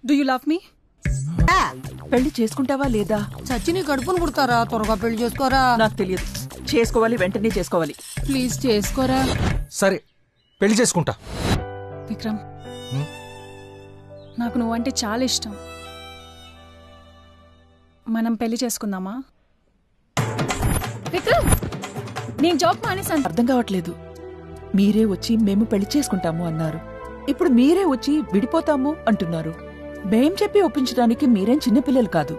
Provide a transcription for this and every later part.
Do you love మీ? పెళ్లి చేసుకుంటావా లేదా? చచ్చి నీ కడుపును పుడతారా? త్వరగా పెళ్లి చేసుకోరా. నాకు తెలియదు. చేసుకోవాలి, వెంటనే చేసుకోవాలి. ప్లీజ్ చేసుకోరా. సరే పెళ్లి చేసుకుంటా. విక్రమ్, నాకు నువ్వంటే చాలా ఇష్టం. మనం పెళ్లి చేసుకుందామా? విక్రమ్, నేను జాబ్ మానేసాను. అర్థం కావట్లేదు. మీరే వచ్చి మేము పెళ్లి చేసుకుంటాము అన్నారు. ఇప్పుడు మీరే వచ్చి విడిపోతాము అంటున్నారు. మేం చెప్పి ఒప్పించడానికి మీరేం చిన్నపిల్లలు కాదు.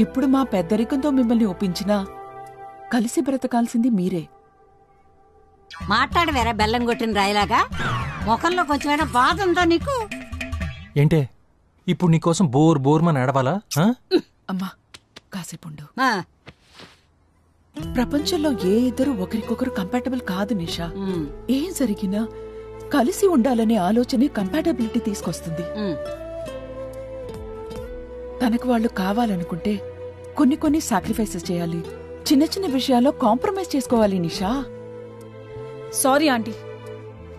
ఇప్పుడు మా పెద్దరికంతో మిమ్మల్ని ఒప్పించినా కలిసి బ్రతకాల్సింది మీరే. మాట్లాడవేరా బెల్లం కొట్టిన రాయిలాగా. ముఖంలో కొంచెమైనా బాధ ఉందా నీకు? ఏంటే ఇప్పుడు నీకోసం బోర్మని ఏడవాలా? అమ్మా కాసేపుండు. ప్రపంచంలో ఏ ఇద్దరు ఒకరికొకరు కంపాటబుల్ కాదు నిషా. ఏం జరిగినా కలిసి ఉండాలనే ఆలోచనే కంపాటబిలిటీ తీసుకొస్తుంది. తనకు వాళ్ళు కావాలనుకుంటే కొన్ని సాక్రిఫైసెస్ చేయాలి. చిన్న చిన్న విషయాల్లో కాంప్రమైజ్ చేసుకోవాలి నిషా. సారీ ఆంటీ,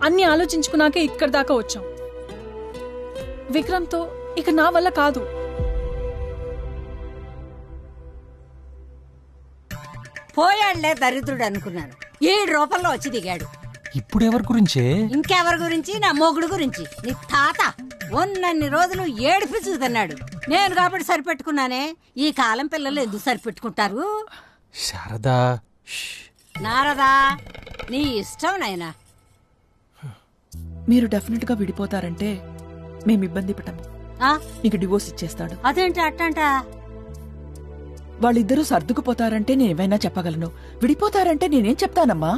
అన్ని ఆలోచించుకున్నాకే ఇక్కడి దాకా వచ్చాం. విక్రమ్తో ఇక నా వల్ల కాదు. పోయాళ్లే దరిద్రుడు అనుకున్నాను. 7 రూపాయల్లో వచ్చి దిగాడు. ఇప్పుడు ఎవరి గురించే? ఇంకెవరి గురించి? నా మొగుడు గురించి. నీ తాత ఉన్నన్ని రోజులు ఏడిపి తిన్నాడు. నేను కాబట్టి సరిపెట్టుకున్నానే. ఈ కాలం పిల్లలు ఎందుకు సరిపెట్టుకుంటారు? శారదా, నారదా, నీ ఇష్టం నాయనా. మీరు డెఫినెట్ గా విడిపోతారంటే మేము ఇబ్బంది పెట్టము. నీకు డివోర్స్ ఇచ్చేస్తాడు. అదేంటి అట్టంట? వాళ్ళిద్దరూ సర్దుకుపోతారంటే నేనేమైనా చెప్పగలను. విడిపోతారంటే నేనేం చెప్తానమ్మా?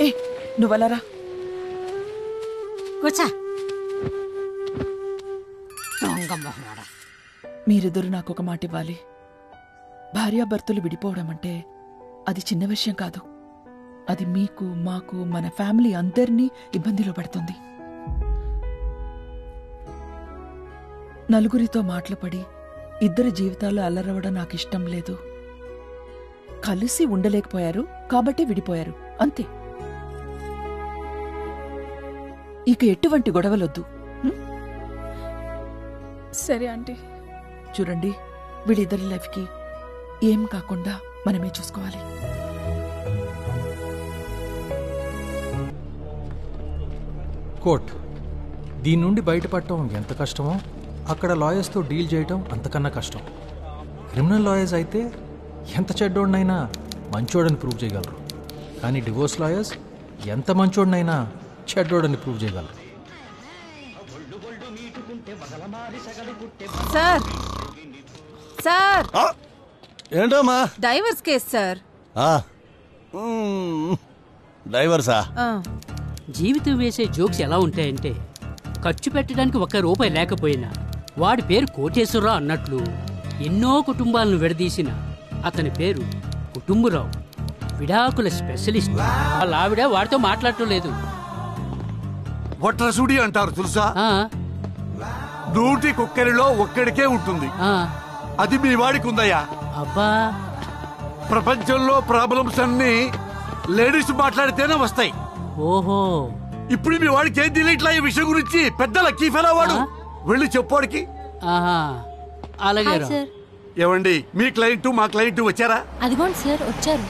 ఏ నువ్వలరా కూర్చో. మీరిద్దరు నాకు ఒక మాట ఇవ్వాలి. భార్యాభర్తలు విడిపోవడం అంటే అది చిన్న విషయం కాదు. అది మీకు, మాకు, మన ఫ్యామిలీ అందరినీ ఇబ్బందిలో పడుతుంది. నలుగురితో మాటలు పడి ఇద్దరి జీవితాలు అల్లరవడం నాకు ఇష్టం లేదు. కలిసి ఉండలేకపోయారు కాబట్టి విడిపోయారు, అంతే. ఇక ఎటువంటి గొడవలొద్దు. సరే ఆంటీ. చూడండి, వీళ్ళిద్దరి లైఫ్కి ఏం కాకుండా మనమే చూసుకోవాలి. కోర్ట్ దీని నుండి బయటపడటం ఎంత కష్టమో అక్కడ లాయర్స్తో డీల్ చేయటం అంతకన్నా కష్టం. క్రిమినల్ లాయర్స్ అయితే ఎంత చెడ్డోడినైనా మంచోడని ప్రూవ్ చేయగలరు. కానీ డివోర్స్ లాయర్స్ ఎంత మంచోడినైనా చెడ్డోడని ప్రూవ్ చేయగలరు. సార్ సార్, ఏంటమ్మా? Divorce case sir. డైవర్సా? జీవితం వేసే జోక్స్ ఎలా ఉంటాయంటే, ఖర్చు పెట్టడానికి ₹1 లేకపోయినా వాడి పేరు కోటేశ్వరరావు అన్నట్లు ఎన్నో కుటుంబాలను విడదీసిన అతని పేరు కుటుంబరావు. విడాకుల స్పెషలిస్ట్. వాళ్ళ ఆవిడ వాడితో మాట్లాడటం లేదు. వట్రసుడి అంటారు తెలుసా? 100 కుక్కరిలో ఒక్కడికే ఉంటుంది. అది మీ వాడికి ఉందయ్యా. అబ్బా, ప్రపంచంలో ప్రాబ్లమ్స్ అన్ని లేడీస్ మాట్లాడితేనే వస్తాయి. ఓహో, ఇప్పుడు మీ వాడికి ఏం తెలియట్లా ఈ విషయం గురించి? పెద్ద లక్కీ ఫెలో వాడు. వెళ్ళి చెప్పోడికి. అలాగే. ఏవండి, మీ క్లయింట్ మా క్లయింట్ వచ్చారా? అదిగోండి సార్, వచ్చారు.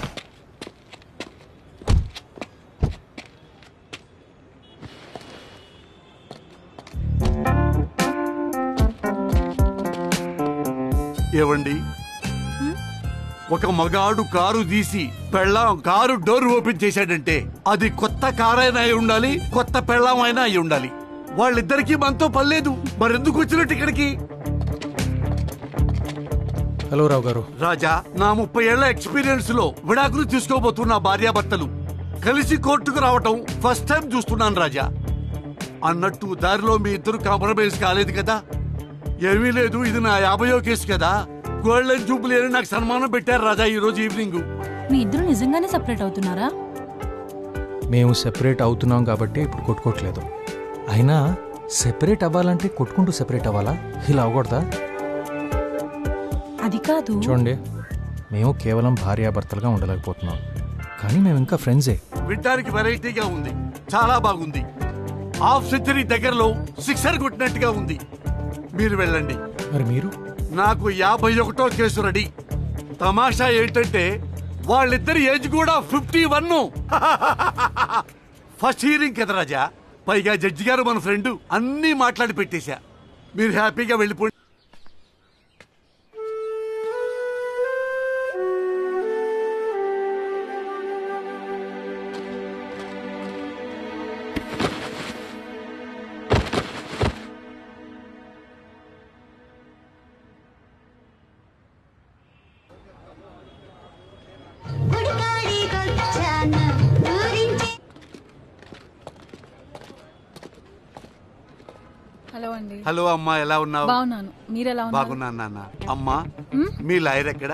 ఏవండి, ఒక మగాడు కారు తీసి పెళ్ళాం కారు డోర్ ఓపెన్ చేశాడంటే అది కొత్త కారైనా అయి ఉండాలి, కొత్త పెళ్ళాం అయినా అయి ఉండాలి. వాళ్ళిద్దరికీ మనతో పర్లేదు. మరెందుకు వచ్చినట్టు ఇక్కడికి? హలో రావు గారు. రాజా, నా 30 ఏళ్ల ఎక్స్పీరియన్స్ లో విడాకులు తీసుకోబోతున్న భార్యాభర్తలు కలిసి కోర్టుకు రావటం ఫస్ట్ టైం చూస్తున్నాను రాజా. అన్నట్టు దారిలో మీ ఇద్దరు కాంప్రమైజ్ కాలేదు కదా? ఏమీ లేదు, ఇది నా 50వ కేసు కదా. గోల్డెన్ జూబ్లీ అని నాకు సన్మానం పెట్టారు రాజా ఈ రోజు ఈవినింగ్. మీ ఇద్దరు నిజంగానే సెపరేట్ అవుతున్నారా? మేము సెపరేట్ అవుతున్నాం కాబట్టి ఇప్పుడు కొట్టుకోవట్లేదు. అయినా సెపరేట్ అవ్వాలంటే కొట్టుకుంటూ సెపరేట్ అవ్వాలా? ఇలా అవ్వకూడదా? అది కాదు. చూడండి, మేము కేవలం భార్యాభర్తలుగా ఉండలేకపోతున్నాం, కానీ మేము ఇంకా ఫ్రెండ్సే. వినడానికి వెరైటీగా ఉంది, చాలా బాగుంది. హాఫ్ సెంచరీ దగ్గరలో సిక్సర్ కొట్టినట్టుగా ఉంది. మీరు వెళ్ళండి. మరి మీరు? నాకు 51వ కేసు రెడీ. తమాషా ఏంటంటే వాళ్ళిద్దరి ఏజ్ కూడా 51. ఫస్ట్ హియరింగ్ కదా రాజా. పైగా జడ్జి గారు మన ఫ్రెండ్, అన్నీ మాట్లాడి పెట్టేశా. మీరు హ్యాపీగా వెళ్ళిపోండి. హలో అండి. హలో అమ్మా, ఎలా ఉన్నావు? బాగున్నాను, మీరెలా ఉన్నారు? బాగున్నాను నాన్న. అమ్మా, మీ లాయర్ ఎక్కడ?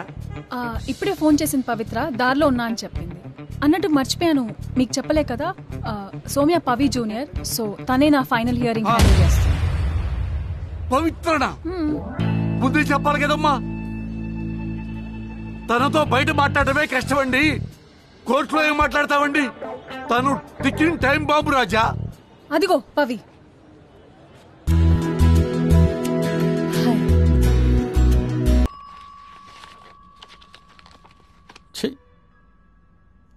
ఇప్పుడే ఫోన్ చేసింది పవిత్ర, దారిలో ఉన్నా అని చెప్పింది. అన్నట్టు మర్చిపోయాను, మీకు చెప్పలే కదా, సౌమ్య పవి జూనియర్, సో తనే నా ఫైనల్ హియరింగ్ హ్యాండిల్ చేస్తుంది. పవిత్రనా? ముందు చెప్పాలి కదమ్మా. తనతో బయట మాట్లాడమే కష్టమండి, కోర్టులో ఏం మాట్లాడతామండి? తను టికింగ్ టైం బాంబు రాజా. అదిగో పవి.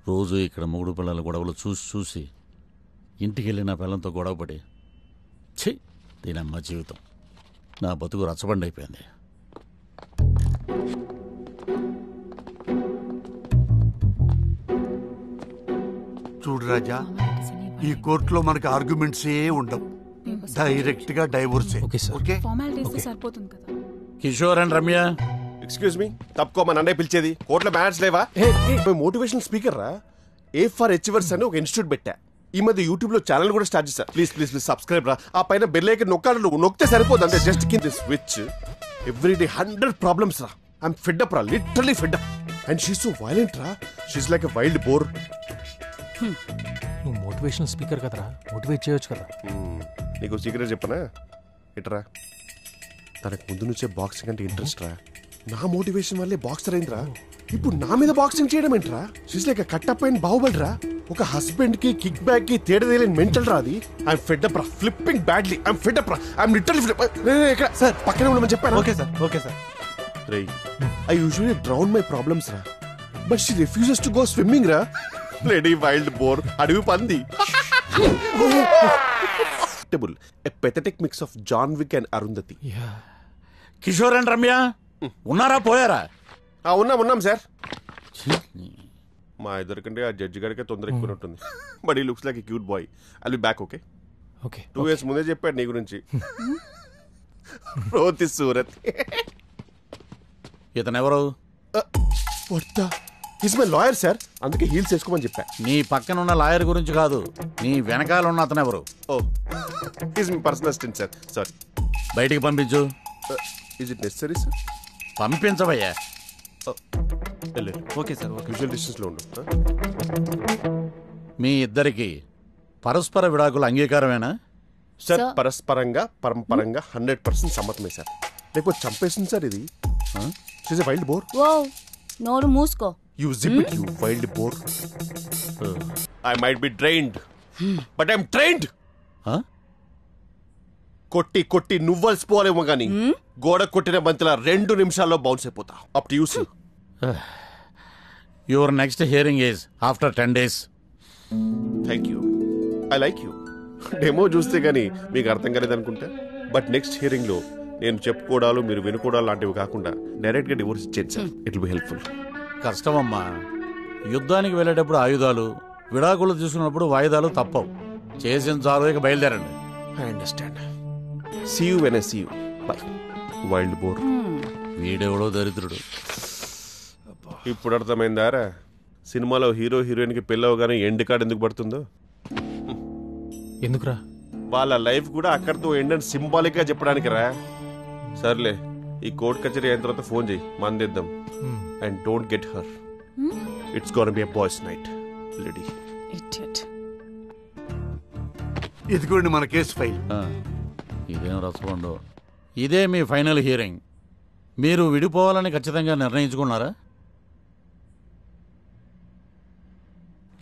రోజు ఇక్కడ మొగుడు పిల్లల గొడవలు చూసి చూసి ఇంటికి వెళ్ళి నా పిల్లలతో గొడవపడి దీనమ్మ జీవితం, నా బతుకు రచ్చబండి అయిపోయింది. చూడు రాజా, ఈ కోర్టులో మనకు ఆర్గ్యుమెంట్స్ ఏ ఉండవు, డైరెక్ట్ గా డైవోర్సే. ఓకే, సరిపోతుంది కదా. Kishore and Ramya, excuse me, తప్పుకో, మా నన్నే పిలిచేది. కోర్టులో మ్యాచ్ లేవా? మోటివేషనల్ స్పీకర్ రా. ఏ ఫర్ అచీవర్స్ అని ఒక ఇన్స్టిట్యూట్ పెట్టా. ఈ మధ్య యూట్యూబ్ లో ఛానల్ కూడా స్టార్ట్ చేశా. ప్లీజ్ ప్లీజ్ ప్లీజ్ సబ్స్క్రైబ్ రా. ఆ పైన బెల్ ఐకాన్ నొక్కాలి, నువ్వు నొక్కితే సరిపోదు అంతే. జస్ట్ కింద స్విచ్. ఎవ్రీడే 100 ప్రాబ్లమ్స్ రా. ఐఎమ్ ఫెడ్ అప్ రా, literally fed up. And she's so violent రా. She's like a wild boar. నువ్వు మోటివేషనల్ స్పీకర్ కదరా, మోటివేట్ చేయొచ్చు కదా. నీకు సీక్రెట్ చెప్పనా? ఇట్రా, తనకు ముందు నుంచే బాక్సింగ్ అంటే ఇంట్రెస్ట్ రా. నా మోటివేషన్ వల్లే బాక్సర్ అయిందిరా. ఇప్పుడు నా మీద బాక్సింగ్ చేయడం ఏంట్రా? షీస్ లైక్ కట్టప్ అయిన బాహుబలి రా. ఒక హస్బెండ్ కి కిక్ బ్యాక్ కి తేడా తెలియని మెంటల్ రా అది. ఐఎమ్ ఫెడ్ అప్ రా, flipping badly. I'm fed up రా, ఐఎమ్ లిటరలీ ఫెడ్ అప్. ఇక్కడ సార్ పక్కనే ఉండమని చెప్పాను. Okay sir, okay sir. రేయ్, I usually drown my problems రా, but she refuses to go swimming రా. లేడీ వైల్డ్ బోర్, అడవి పంది. A pathetic mix of John Wick and Arundhati. Kishore and Ramya ఉన్నారా పోయారా? ఉన్నాం సార్. మా ఇద్దరికంటే ఆ జడ్జి గారికి తొందర ఎక్కువ ఉంటుంది. బట్ ఈ looks like a cute boy. I will be back. Okay okay. 2 years ముందే చెప్పాడు నీ గురించి. రోతి సూరత్. ఇతను ఎవరు? హిస్ మై లాయర్ సార్, అందుకే హీల్స్ వేసుకోమని చెప్పా. నీ పక్కన ఉన్న లాయర్ గురించి కాదు, నీ వెనకాల ఉన్న అతను ఎవరు? ఓ, he's my personal assistant sir. Sorry. బయటికి పంపించు. Is it necessary sir? పంపించవయ్యా. Okay sir. యూజువల్ డిస్టెన్స్ లో ఉండు. మీ ఇద్దరికి పరస్పర విడాకుల అంగీకారమేనా? Sir పరస్పరంగా పరంపరంగా 100% సమ్మతమే sir. లేకపోతే చంపేస్తుంది సార్ ఇది. She's a wild boar. ఓ, నోరు మూసుకో. You zip it, you wild boar. I might be trained, but I'm trained. కొట్టి కొట్టి నువ్వల్సిపోలేమో గానీ గోడ కొట్టిన బంతిలా 2 నిమిషాల్లో బౌన్స్ అయిపోతా. Up to you see. Your next hearing is after 10 days. Thank you. I like you. Demo చూస్తే గానీ మీకు అర్థం కాలేదనుకుంటా. బట్ నెక్స్ట్ హియరింగ్ లో నేను చెప్పుకోవడాలు మీరు వినుకోవడాలు లాంటివి కాకుండా డైరెక్ట్ గా డివోర్స్ ఇచ్చేది sir. It will be helpful. కష్టమమ్మా, యుద్ధానికి వెళ్ళేటప్పుడు ఆయుధాలు, విడాకులు తీసుకున్నప్పుడు వాయిదాలు తప్పవు. చేసిన చాలు, ఇక బయలుదేరండి. I understand. See you when I see you. Bye wild bore. వీడెవడో దరిద్రుడు. ఇప్పుడు అర్థమైందారా సినిమాలో హీరో హీరోయిన్ కి పెళ్ళవగానే ఎండ్ కార్డ్ ఎందుకు పడుతుందో? ఎందుకురా? వాళ్ళ లైఫ్ కూడా అక్కడితో ఎండ్ అని సింబాలిక్ గా చెప్పడానికి రా. సర్లే, ఈ కోర్ట్ కచేరీ అయిన తర్వాత ఫోన్ చేయి, మందిద్దాం. And don't get her. It's gonna be a boys night. Lady idiot. ఇదిగోండి మన కేసు ఫైల్. ఇదేం రసపండు. ఇదే మీ ఫైనల్ హియరింగ్. మీరు విడిపోవాలని ఖచ్చితంగా నిర్ణయించుకున్నారా,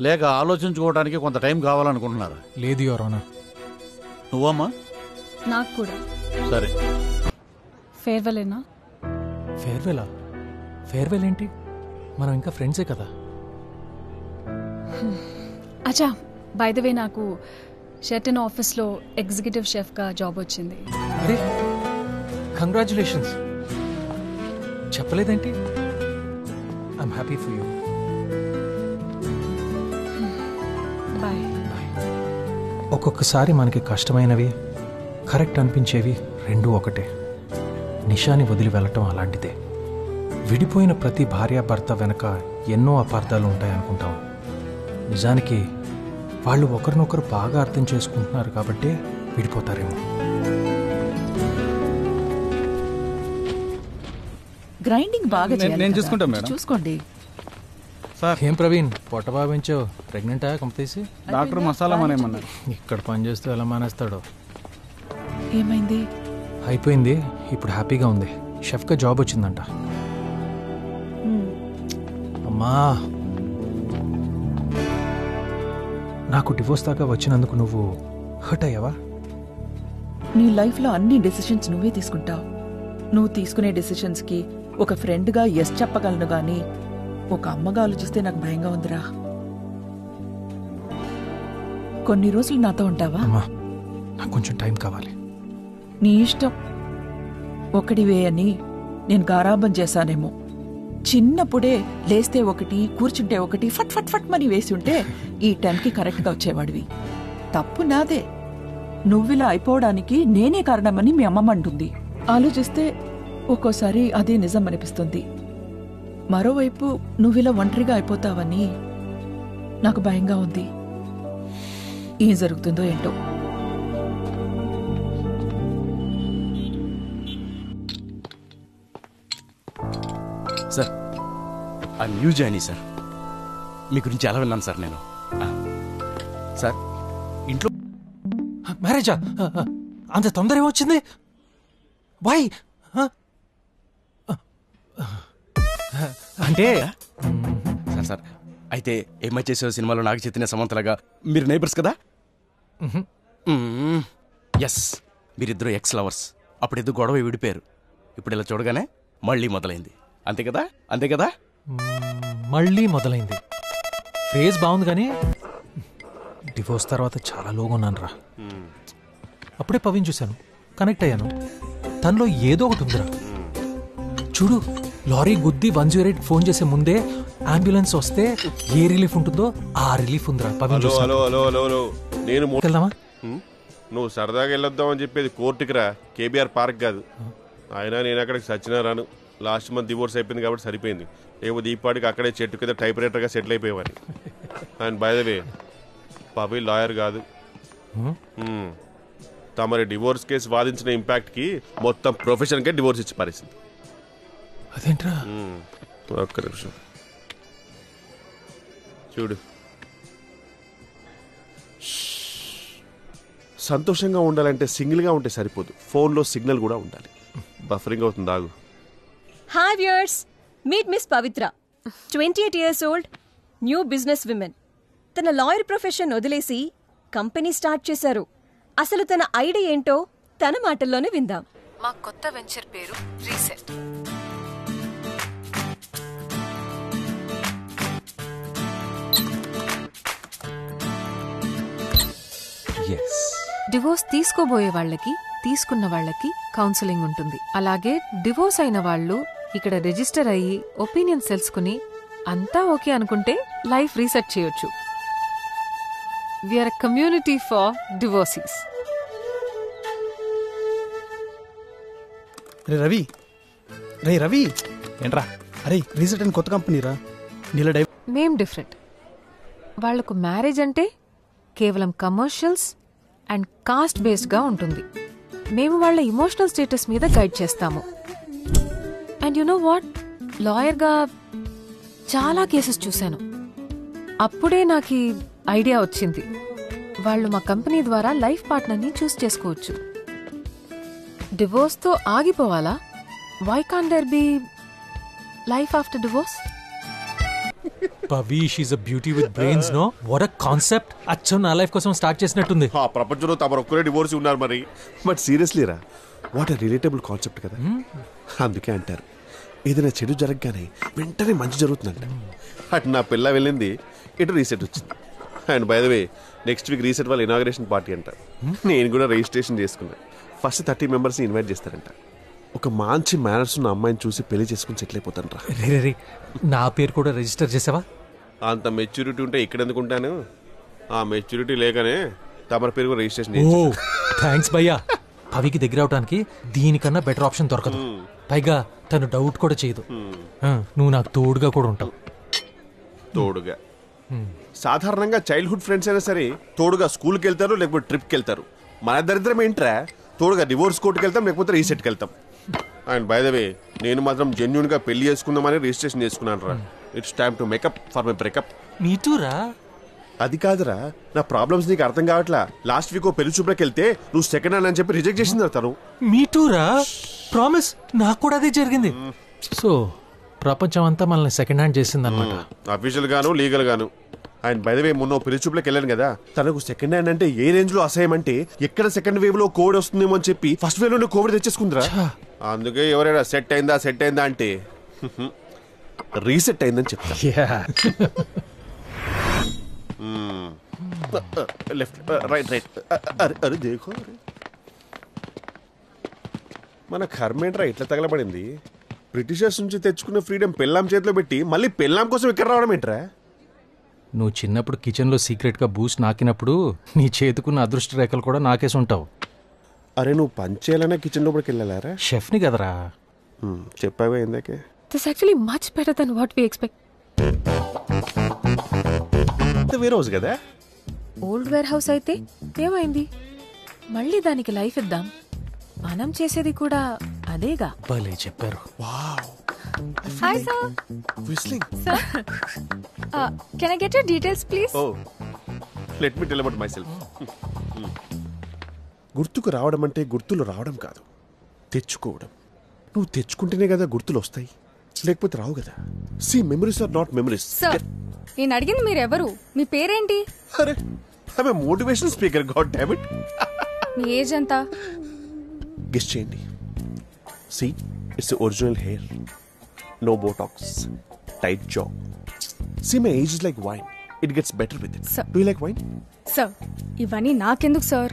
లేక ఆలోచించుకోవడానికి కొంత టైం కావాలనుకుంటున్నారా? లేదు యువర్ ఆనర్, నువ్వమ్మా? నాకు కూడా. సరే. ఫేర్వెలేనా? ఫేర్వెలా? ఫేర్వెల్ ఏంటి? మనం ఇంకా ఫ్రెండ్సే కదా. అచ్చా, బై ద వే నాకు షెర్టన్ ఆఫీస్లో ఎగ్జిక్యూటివ్ షెఫ్గా జాబ్ వచ్చింది. అరే కంగ్రాచులేషన్స్. చెప్పలేదేంటి? I'm happy for you. Bye. ఒక్కొక్కసారి మనకి కష్టమైనవి, కరెక్ట్ అనిపించేవి రెండూ ఒకటే. నిషాని వదిలి వెళ్ళటం అలాంటిదే. విడిపోయిన ప్రతి భార్యాభర్త వెనక ఎన్నో అపార్థాలు ఉంటాయనుకుంటాం. నిజానికి వాళ్ళు ఒకరినొకరు బాగా అర్థం చేసుకుంటున్నారు కాబట్టే విడిపోతారేమో. గ్రైండింగ్ బాగా నేను చూసుకుంటా మేడం. చూసుకోండి. ఏం ప్రవీణ్, పొట్ట బాగా పెంచావు? ప్రెగ్నెంటా కంపతీసి? డాక్టర్ మసాలా మానేమన్నారు. ఇక్కడ పని చేస్తూ ఎలా మానేస్తాడో. ఏమైంది? అయిపోయింది. ఇప్పుడు హ్యాపీగా ఉంది. షెఫ్గా జాబ్ వచ్చిందంట. అమ్మా, నాకు డివోర్స్ దాకా వచ్చినందుకు నువ్వు హర్ట్ అయ్యావా? నీ లైఫ్లో అన్ని డెసిషన్స్ నువ్వే తీసుకుంటావు. నువ్వు తీసుకునే డెసిషన్స్కి ఒక ఫ్రెండ్గా ఎస్ చెప్పగలను గాని ఒక అమ్మగా ఆలోచిస్తే నాకు భయంగా ఉందిరా. కొన్ని రోజులు నాతో ఉంటావా? అమ్మా, నాకు కొంచెం టైం కావాలి. నీ ఇష్టం. ఒకటివే అని నేను గారాబం చేశానేమో. చిన్నప్పుడే లేస్తే ఒకటి, కూర్చుంటే ఒకటి, ఫట్ ఫట్ ఫట్ మని వేసి ఉంటే ఈ టైంకి కరెక్ట్గా వచ్చేవాడివి. తప్పు నాదే. నువ్విలా అయిపోవడానికి నేనే కారణమని మీ అమ్మమ్మ అంటుంది. ఆలోచిస్తే ఒక్కోసారి అదే నిజం అనిపిస్తుంది. మరోవైపు నువ్విలా ఒంటరిగా అయిపోతావని నాకు భయంగా ఉంది. ఏం జరుగుతుందో ఏంటో. సార్, ఆ న్యూ జాయినీ సార్, మీ గురించి ఎలా విన్నాను సార్ నేను. సార్, ఇంట్లో మ్యారేజా? అంత తొందర ఏమొచ్చింది? బాయ్ అంటే సార్ సార్ అయితే ఏమై చేసే సినిమాలో నాగ చైతన్య సమంతలాగా మీరు నైబర్స్ కదా? ఎస్, మీరిద్దరు ఎక్స్ లవర్స్. అప్పుడు ఎదురు గొడవ విడిపోయారు. ఇప్పుడు ఇలా చూడగానే మళ్ళీ మొదలైంది. అంతే కదా? అంతే కదా? మళ్ళీ మొదలైంది. ఫేజ్ బాగుంది కానీ డివోర్స్ తర్వాత చాలా లోగా ఉన్నాను రా. అప్పుడే పవిన్ చూశాను, కనెక్ట్ అయ్యాను. తనలో ఏదో ఒకటి ఉందిరా. చూడు, లారీ గుద్ది 108 ఫోన్ చేసే ముందే అంబులెన్స్ వస్తే ఏ రిలీఫ్ ఉంటుందో ఆ రిలీఫ్ ఉందిరా. పవిన్ వెళ్దామా? నువ్వు సరదాగా వెళ్ళొద్దామని చెప్పేది కోర్టుకి రా, కేబీఆర్ పార్క్ కాదు. అయినా నేను అక్కడికి సచ్చినా రాను. లాస్ట్ మంత్ డివోర్స్ అయిపోయింది కాబట్టి సరిపోయింది. లేకపోతే ఈ పాటికి అక్కడే చెట్టు కింద టైప్ రైటర్గా సెటిల్ అయిపోయేవాడిని. And by the way, Pavi lawyer కాదు. తమరి డివోర్స్ కేసు వాదించిన ఇంపాక్ట్కి మొత్తం ప్రొఫెషన్కే డివోర్స్ ఇచ్చి పారేసింది. అదేంట్రా? ఒక్క నిమిషం చూడు. సంతోషంగా ఉండాలంటే సింగిల్గా ఉంటే సరిపోదు, ఫోన్లో సిగ్నల్ కూడా ఉండాలి. బఫరింగ్ అవుతుంది, ఆగు. హాయ్ వ్యూయర్స్, మీట్ మిస్ పవిత్ర, 28 years old, new business women. తన లాయర్ ప్రొఫెషన్ వదిలేసి కంపెనీ స్టార్ట్ చేశారు. అసలు తన ఐడియా ఏంటో తన మాటల్లోనే విందాం. మా కొత్త వెంచర్ పేరు రీసెట్. డివోర్స్ తీసుకోబోయే వాళ్ళకి, తీసుకున్న వాళ్ళకి కౌన్సిలింగ్ ఉంటుంది. అలాగే డివోర్స్ అయిన వాళ్ళు ఇక్కడ రిజిస్టర్ అయ్యి ఒపీనియన్స్ తెలుసుకుని అంతా ఓకే అనుకుంటే లైఫ్ రీసెట్ చేయొచ్చు. We're a community for divorcees. రే రవి ఏంట్రా? అరే రీసెట్ అని కొత్త కంపెనీ రా. మేం డిఫరెంట్. వాళ్లకు మ్యారేజ్ అంటే కేవలం కమర్షియల్స్ అండ్ కాస్ట్ బేస్డ్గా ఉంటుంది. మేము వాళ్ళ ఇమోషనల్ స్టేటస్ మీద గైడ్ చేస్తాము. అండ్ యు నో వాట్, లాయర్గా చాలా కేసెస్ చూశాను. అప్పుడే నాకు ఐడియా వచ్చింది, వాళ్ళు మా కంపెనీ ద్వారా లైఫ్ పార్ట్నర్ని చూస్ చేసుకోవచ్చు. డివోర్స్తో ఆగిపోవాలా? Why can't there be life after divorce? Pavi she's a beauty with brains no what a concept అచ్చం నా లైఫ్ కోసం స్టార్ట్ చేసినట్టుంది ఆ ప్రపంచంలో తమరు ఒక్కరే డివోర్స్ ఉన్నారు మరి. బట్ సీరియస్లీ రా, వాట్ అ రిలేటబుల్ కాన్సెప్ట్ కదా. అందుకే అంటారు ఏదైనా చెడు జరగగానే వెంటనే మంచి జరుగుతుందంట. అటు నా పిల్ల వెళ్ళింది, ఇటు రీసెట్ వచ్చింది. And by the way next week reset వాళ్ళ ఇనాగ్రేషన్ పార్టీ అంట. నేను కూడా రిజిస్ట్రేషన్ చేసుకున్నా. ఫస్ట్ 30 మెంబర్స్ని ఇన్వైట్ చేస్తారంట. ఒక మంచి మేనర్స్ ఉన్న అమ్మాయిని చూసి పెళ్లి చేసుకుని సెటిల్ అయిపోతాను రా. నా పేరు కూడా రిజిస్టర్ చేసావా? అంత మెచ్యూరిటీ ఉంటే ఇక్కడ ఎందుకుంటాను. ఆ మెచ్యూరిటీ లేకనే తమరి పేరు కూడా రిజిస్ట్రేషన్. థ్యాంక్స్ భయ్యా. పవికి దగ్గర అవడానికి దీనికన్నా బెటర్ ఆప్షన్ దొరకదు. పైగా తను డౌట్ కూడా చేయదు. నువ్వు నాకు తోడుగా కూడా ఉంటావు. తోడుగా సాధారణంగా చైల్డ్హుడ్ ఫ్రెండ్స్ అయినా సరే తోడుగా స్కూల్కి వెళ్తారు, లేకపోతే ట్రిప్కి వెళ్తారు. మన దరిద్రం ఏంట్రా, తోడుగా డివోర్స్ కోర్టుకి వెళ్తాం, లేకపోతే రీసెట్కి వెళ్తాం. అండ్ బై ద వే నేను మాత్రం జెన్యున్ గా పెళ్లి చేసుకుందామని రిజిస్ట్రేషన్ చేసుకున్నాను రా. It's time to make up for my breakup. మీ టూరా? అది కాదురా, నా ప్రాబ్లమ్స్ నీకు అర్థం కావట్లా. లాస్ట్ వీక్ ఓ పెళ్లి చూపులకు వెళ్తే నువ్వు సెకండ్ హ్యాండ్ అని చెప్పి రిజెక్ట్ చేసింది తను. మీ టూరా? ప్రామిస్, నాకు కూడా అదే జరిగింది. సో ప్రపంచం అంతా మనల్ని సెకండ్ హ్యాండ్ చేసింది అనమాట. అఫీషియల్ గాను లీగల్ గాను. అండ్ బై ద వే మొన్న పెళ్లి చూపులకు వెళ్ళాను కదా, తనకు సెకండ్ హ్యాండ్ అంటే ఏ రేంజ్ లో అసహ్యం అంటే ఎక్కడ సెకండ్ వేవ్ లో కోవిడ్ వస్తుందేమో అని చెప్పి ఫస్ట్ వేవ్ లో కోవిడ్ తెచ్చేసుకుందిరా. అందుకే ఎవరైనా సెట్ అయిందా అంటే రీసెట్ అయిందని చెప్తా. లెఫ్ట్ రైట్ అరే దేఖో, మన కర్మేంట్రా ఇట్లా తగలబడింది. బ్రిటిషర్స్ నుంచి తెచ్చుకున్న ఫ్రీడమ్ పెళ్ళాం చేతిలో పెట్టి మళ్ళీ పెళ్ళాం కోసం ఇక్కడ రావడం ఏంట్రా? నువ్వు చిన్నప్పుడు కిచెన్లో సీక్రెట్గా బూస్ట్ నాకినప్పుడు నీ చేతుకున్న అదృష్ట రేఖలు కూడా నాకేసి ఉంటావు. అరే నువ్వు పంచేయాలనే కిచెన్ లోపలికి వెళ్ళారా? షెఫ్ని కదరా. చెప్పావా ఇందాకే. This actually much better than what we expect. Warehouse కదా, ఓల్డ్ వేర్ హౌస్ అయితే ఏమైంది? మళ్ళీ దానికి లైఫ్ ఇద్దాం. మనం చేసేది కూడా అదేగా. భలే చెప్పారు. Hi sir. Whistling. Sir. Can I get your details please? Oh. Let me tell about myself. గుర్తుకు రావడం అంటే గుర్తులు రావడం కాదు, తెచ్చుకోవడం. నువ్వు తెచ్చుకుంటేనే కదా గుర్తులు వస్తాయి, లేకపోతే రావు కదా. See, memories are not memories. Sir, నేను అడిగింది మీరు ఎవరు? మీ పేరేంటి? అరే I'm a motivational speaker, god damn it. Me age ఎంత? గెస్ చేయండి. See, it's the original hair. No Botox, tight jaw. See, my age is like wine. It gets better with it. Sir. Do you like wine? Sir, ఇవన్నీ నాకెందుకు sir?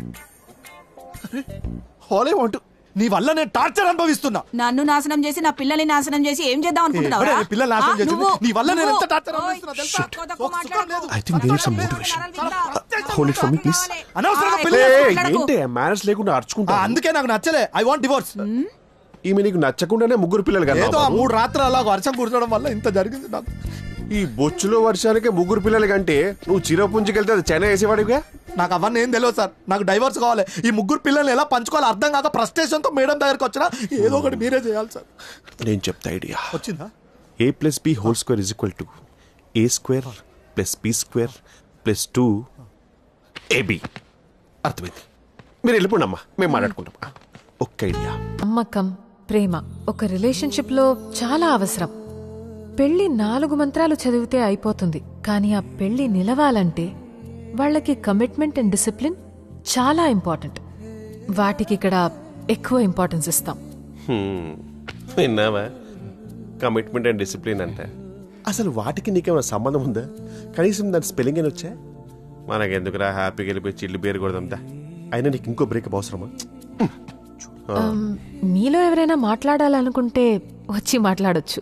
All I want to. నీ వల్ల నేను torture అనుభవిస్తున్నా. నన్ను నాశనం చేసి నా పిల్లల్ని నాశనం చేసి ఏం చేద్దాం అనుకుంటున్నావు? పిల్లలు నాశనం చేసి నీ వల్ల నేను ఎంత టార్చర్ అనుభవిస్తున్నా తెలుసా? I think there is some motivation. Hold it for me, please. అనవసరంగా ఏంటి మ్యారేజ్ లేకుండా అర్చుకుంటా? అందుకే నాకు నచ్చలే. I want divorce. ఈమె నీకు నచ్చకుండానే ముగ్గురు పిల్లలు కదా. ఏదో 3 రాత్రులు అలా వర్షం కురచడం వల్ల ఇంత జరిగింది నాకు. ఈ బొచ్చులో వర్షానికి ముగ్గురు పిల్లలు కంటే నువ్వు చిరపుంజికెళ్తే అది చైనా వేసేవాడిగా. నాకు అవన్నీ ఏం తెలియదు సార్. నాకు డైవర్స్ కావాలి. ఈ ముగ్గురు పిల్లల్ని ఎలా పంచుకోవాలో అర్థం కాక ఫ్రస్ట్రేషన్ తో మేడం దగ్గరకు వచ్చినా ఏదో ఒకటి మీరే చేయాలి సార్. నేను చెప్తా ఐడియా. వచ్చిందా? a+b² = a² + b² + 2ab. అర్థమైంది. మీరు వెళ్ళిపోండి అమ్మా, మేము మాట్లాడుకుంటాం. ఒక్క ఐడియా. నమ్మకం, ప్రేమ ఒక రిలేషన్షిప్ లో చాలా అవసరం. పెళ్లి 4 మంత్రాలు చదివితే అయిపోతుంది, కానీ ఆ పెళ్లి నిలవాలంటే వాళ్ళకి కమిట్మెంట్ అండ్ డిసిప్లిన్ చాలా ఇంపార్టెంట్. వాటికి ఇక్కడ ఎక్కువ ఇంపార్టెన్స్ ఇస్తాం. విన్నావా? కమిట్మెంట్ అండ్ డిసిప్లిన్ అంటే అసలు వాటికి నీకేమైనా సంబంధం ఉందా? కనీసం దాని స్పెల్లింగ్ అని వచ్చా? మనకెందుకురా, హ్యాపీగా వెళ్ళిపోయి చిల్లు పేరు కొడదాందా. అయినా నీకు ఇంకో బ్రేకప్ అవసరమా? మీలో ఎవరైనా మాట్లాడాలనుకుంటే వచ్చి మాట్లాడొచ్చు.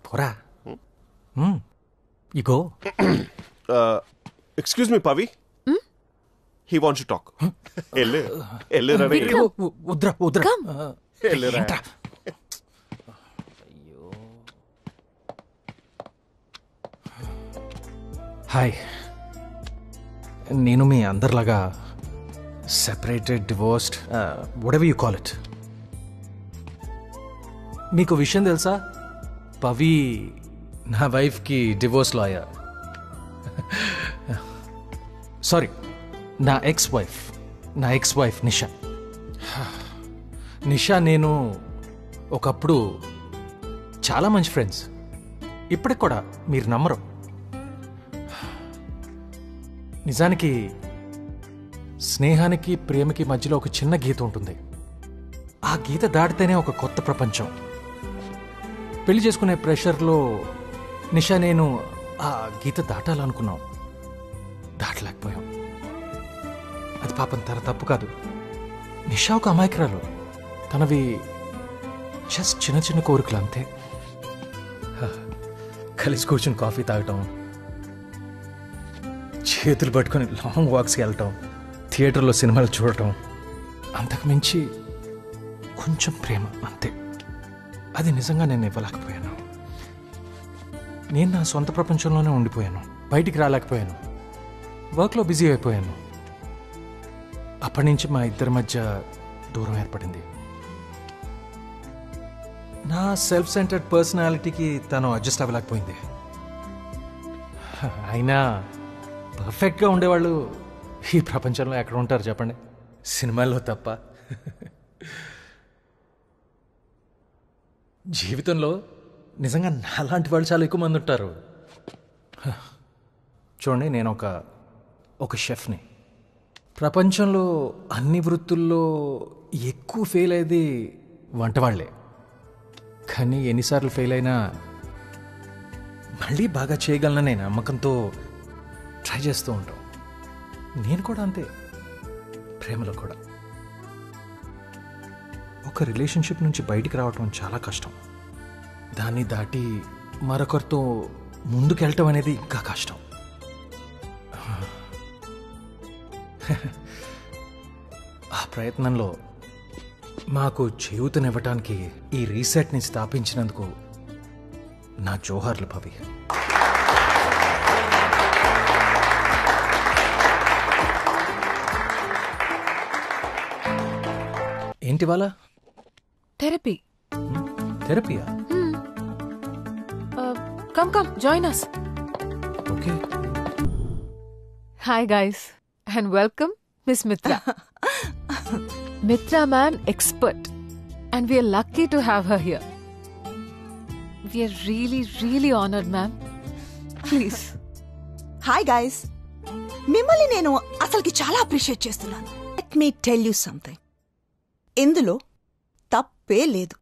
పోరా. ఇగో. Excuse me Pavi, he wants to talk. Hi, నేను మీ అందరిలాగా separated, divorced, whatever you call it. మీకు విషయం తెలుసా? పవి నా వైఫ్కి డివోర్స్ లాయర్. సారీ, నా ఎక్స్ వైఫ్ నిషా. నిషా నేను ఒకప్పుడు చాలా మంచి ఫ్రెండ్స్. ఇప్పటికి కూడా మీరు నమ్మరు. నిజానికి స్నేహానికి ప్రేమకి మధ్యలో ఒక చిన్న గీత ఉంటుంది. ఆ గీత దాటితేనే ఒక కొత్త ప్రపంచం. పెళ్లి చేసుకునే ప్రెషర్లో నిషా నేను ఆ గీత దాటాలనుకున్నాం, దాటలేకపోయాం. అది పాపం తన తప్పు కాదు. నిషా ఒక అమాయకురాలు. తనవి జస్ట్ చిన్న చిన్న కోరికలు అంతే. కలిసి కూర్చుని కాఫీ తాగటం, చేతులు పట్టుకొని లాంగ్ వాక్స్కి వెళ్ళటం, థియేటర్లో సినిమాలు చూడటం, అంతకుమించి కొంచెం ప్రేమ అంతే. అది నిజంగా నేను ఇవ్వలేకపోయాను. నేను నా సొంత ప్రపంచంలోనే ఉండిపోయాను, బయటికి రాలేకపోయాను, వర్క్లో బిజీ అయిపోయాను. అప్పటి నుంచి మా ఇద్దరి మధ్య దూరం ఏర్పడింది. నా సెల్ఫ్ సెంటర్డ్ పర్సనాలిటీకి తను అడ్జస్ట్ అవ్వలేకపోయింది. అయినా పర్ఫెక్ట్గా ఉండేవాళ్ళు ఈ ప్రపంచంలో ఎక్కడ ఉంటారు చెప్పండి, సినిమాల్లో తప్ప. జీవితంలో నిజంగా నాలాంటి వాళ్ళు చాలా ఎక్కువ మంది ఉంటారు. చూడండి, నేను ఒక షెఫ్ని. ప్రపంచంలో అన్ని వృత్తుల్లో ఎక్కువ ఫెయిల్ అయ్యేది వంటవాళ్లే. కానీ ఎన్నిసార్లు ఫెయిల్ అయినా మళ్ళీ బాగా చేయగలననే నమ్మకంతో ట్రై చేస్తూ ఉంటాం. నేను కూడా అంతే, ప్రేమలో కూడా. ఒక రిలేషన్షిప్ నుంచి బయటికి రావటం చాలా కష్టం. దాన్ని దాటి మరొకరితో ముందుకెళ్ళటం అనేది ఇంకా కష్టం. ఆ ప్రయత్నంలో మాకు చేయూతనివ్వటానికి ఈ రీసెట్ని స్థాపించినందుకు నా జోహార్లు భవి. ఏంటి వాళ్ళ థెరపీ? థెరపీయా? Come join us. Okay. Hi guys and welcome Miss Mitra. Mitra ma'am expert and we are lucky to have her here. We are really honored ma'am. Please. Hi guys, మిమ్మల్ని నేను అసలుకి చాలా అప్రిషియేట్ చేస్తున్నాను. Let me tell you something. ఇందులో తప్పే లేదు.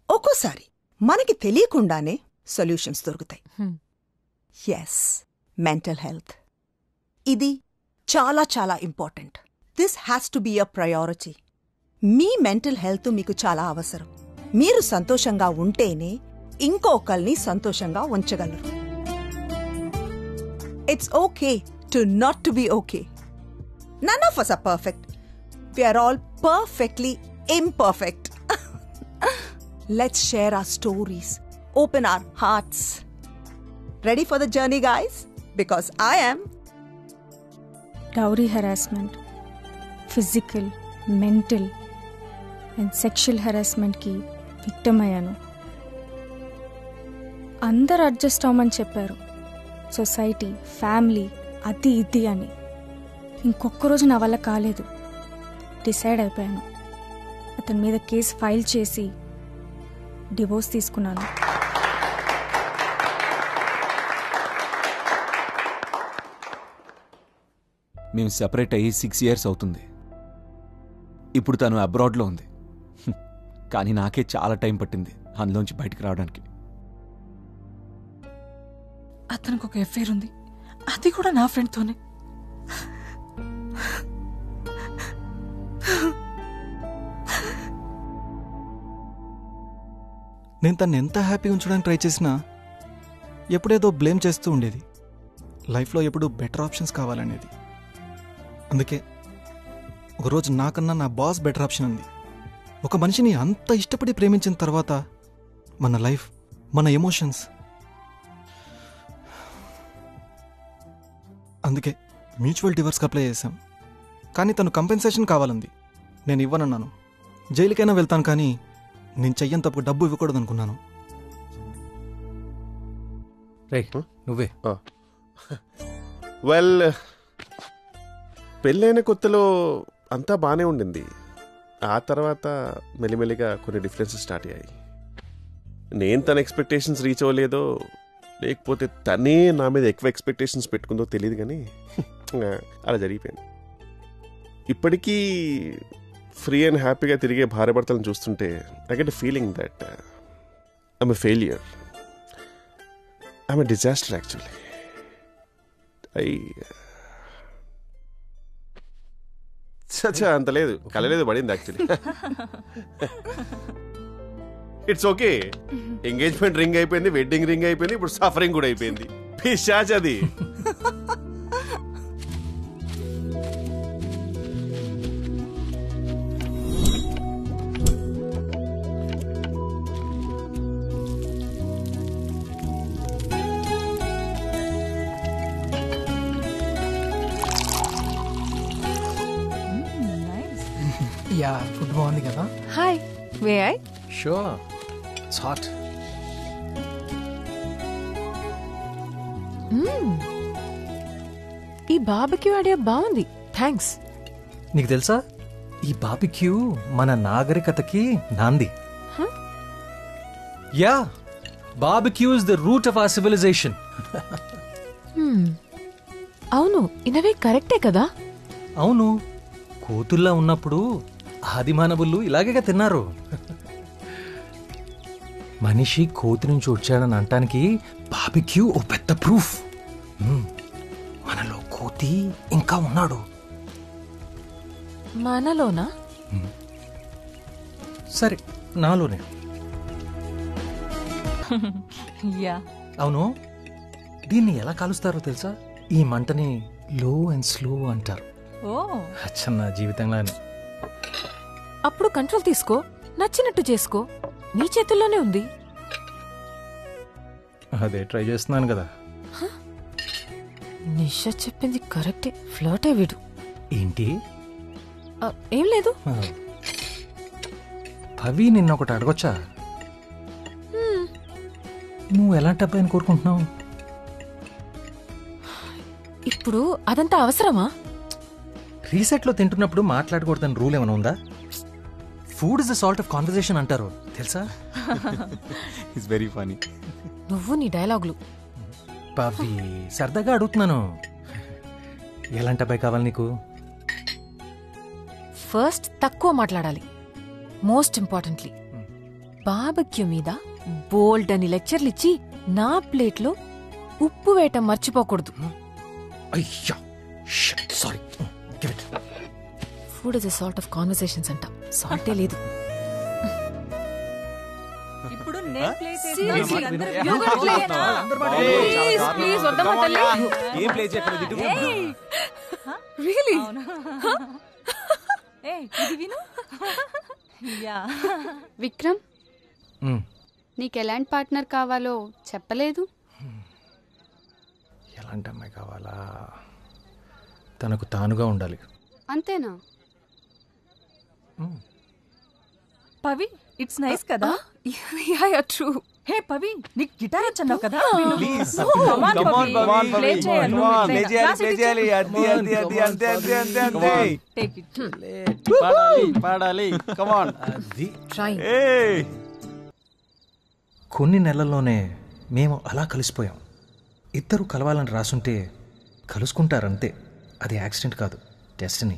ఒక్కోసారి మనకి తెలియకుండానే సొల్యూషన్స్ దొరుకుతాయి. ఎస్, మెంటల్ హెల్త్ ఇది చాలా చాలా important. This has to be a priority. మీ మెంటల్ హెల్త్ మీకు చాలా అవసరం. మీరు సంతోషంగా ఉంటేనే ఇంకొకరిని సంతోషంగా ఉంచగలరు. It's okay to not to be okay. None of us are perfect. We are all perfectly imperfect. Let's share our stories. Open our hearts. Ready for the journey, guys? Because I am. Dowry harassment, physical, mental and sexual harassment ki victim అయ్యాను. అందరు adjust అవ్వమని చెప్పారు. Society, family, అది ఇది అని. ఇంకొక రోజు నా వల్ల కాలేదు. డిసైడ్ అయిపోయాను. అతని మీద కేసు ఫైల్ చేసి డివోర్స్ తీసుకున్నాను. మేము సెపరేట్ అయ్యి 6 years అవుతుంది. ఇప్పుడు తను అబ్రాడ్లో ఉంది. కానీ నాకే చాలా టైం పట్టింది అందులోంచి బయటికి రావడానికి. అతనికి ఒక ఎఫైర్ ఉంది, అది కూడా నా ఫ్రెండ్తోనే. నేను తను ఎంత హ్యాపీగా ఉంచడానికి ట్రై చేసినా ఎప్పుడేదో బ్లేమ్ చేస్తూ ఉండేది. లైఫ్లో ఎప్పుడు బెటర్ ఆప్షన్స్ కావాలనేది. అందుకే ఒకరోజు నాకన్నా నా బాస్ బెటర్ ఆప్షన్ ఉంది. ఒక మనిషిని అంత ఇష్టపడి ప్రేమించిన తర్వాత మన లైఫ్, మన ఎమోషన్స్, అందుకే మ్యూచువల్ డివోర్స్కి అప్లై చేశాం. కానీ తను కంపెన్సేషన్ కావాలంది. నేను ఇవ్వనన్నాను. జైలుకైనా వెళ్తాను, కానీ నేను చెయ్యని తప్పు డబ్బు ఇవ్వకూడదు అనుకున్నాను. నువ్వే వెల్, పెళ్ళైన కొత్తలో అంతా బాగానే ఉండింది. ఆ తర్వాత మెల్లిమెల్లిగా కొన్ని డిఫరెన్సెస్ స్టార్ట్ అయ్యాయి. నేను తన ఎక్స్పెక్టేషన్స్ రీచ్ అవ్వలేదో లేకపోతే తనే నా మీద ఎక్కువ ఎక్స్పెక్టేషన్స్ పెట్టుకుందో తెలియదు కానీ అలా జరిగిపోయింది. ఇప్పటికీ ఫ్రీ అండ్ హ్యాపీగా తిరిగే భార్యాభర్తలను చూస్తుంటే I get a feeling that I'm a failure, I'm a disaster actually. చచ్చా అంత లేదు, కలలేదు పడింది actually. It's okay. Engagement ring అయిపోయింది, వెడ్డింగ్ రింగ్ అయిపోయింది, ఇప్పుడు సఫరింగ్ కూడా అయిపోయింది. పిశాచ్ అది. యా ఫుడ్ బాగుంది కదా. Hi, may I? Sure, it's hot. ఈ బార్బిక్యూ ఐడియా బాగుంది, థ్యాంక్స్. నీకు తెలుసా ఈ బార్బిక్యూ మన నాగరికతకి నాంది. Yeah, barbecue is the root of our civilization. అవును, ఇనవే కరెక్టే కదా. అవును, కోతుల్లా ఉన్నప్పుడు ఆదిమానవులు ఇలాగే తిన్నారు. మనిషి కోతి నుంచి వచ్చాడని అంటానికి బార్బిక్యూ ఓ పెద్ద ప్రూఫ్. మనలో కోతి ఇంకా ఉన్నాడు. మనలోనా? సరే, నాలోనే. అవును, దీన్ని ఎలా కాలుస్తారో తెలుసా? ఈ మంటని లో అండ్ స్లో అంటారు. అచ్చన్న జీవితంలోనే. అప్పుడు కంట్రోల్ తీసుకో, నచ్చినట్టు చేసుకో, నీ చేతుల్లోనే ఉంది. అదే ట్రై చేస్తున్నాను కదా. నిషా చెప్పింది కరెక్టే, ఫ్లర్టే వీడు. ఏంటి? ఏం లేదు. పవి నిన్న ఒకటి అడగొచ్చా? నువ్వు ఎలాంటి అబ్బాయిని కోరుకుంటున్నావు? ఇప్పుడు అదంతా అవసరమా? రీసెట్లో తింటున్నప్పుడు మాట్లాడకూడదని రూల్ ఏమైనా ఉందా? Food is the salt of conversation అంటారు తెలుసా? It's very funny. నువ్వు నీ డైలాగులు. పవి, సరదాగా అడుగుతున్నాను. ఎలాంటి అబ్బాయి కావాలి నీకు? ఫస్ట్ తక్కువ మాట్లాడాలి. మోస్ట్ ఇంపార్టెంట్లీ బార్బిక్యూ మీద బోల్డ్ అని లెక్చర్లు ఇచ్చి నా ప్లేట్లో ఉప్పు వేయటం మర్చిపోకూడదు. అయ్యా, sorry. Food is a salt of conversations అంట, సాల్టే లేదు. ఇప్పుడు విక్రమ్, నీకెలాంటి పార్ట్నర్ కావాలో చెప్పలేదు. ఎలాంటి అమ్మాయి కావాలా? తనకు తానుగా ఉండాలి. అంతేనా? పవి, ఇట్స్ నైస్ కదా. Yeah true. హే పవి, నీకు గిటార్ వచ్చన్నావు కదా. Please come on Pavi, play చేయాలి. ప్లే చేయాలి. అది అంతే. Take it. పాడాలి. Come on. అది ట్రై. కొన్ని నెలల్లోనే మేము అలా కలిసిపోయాం. ఇద్దరు కలవాలని రాసుంటే కలుసుకుంటారంతే. అది యాక్సిడెంట్ కాదు, డెస్టినీ.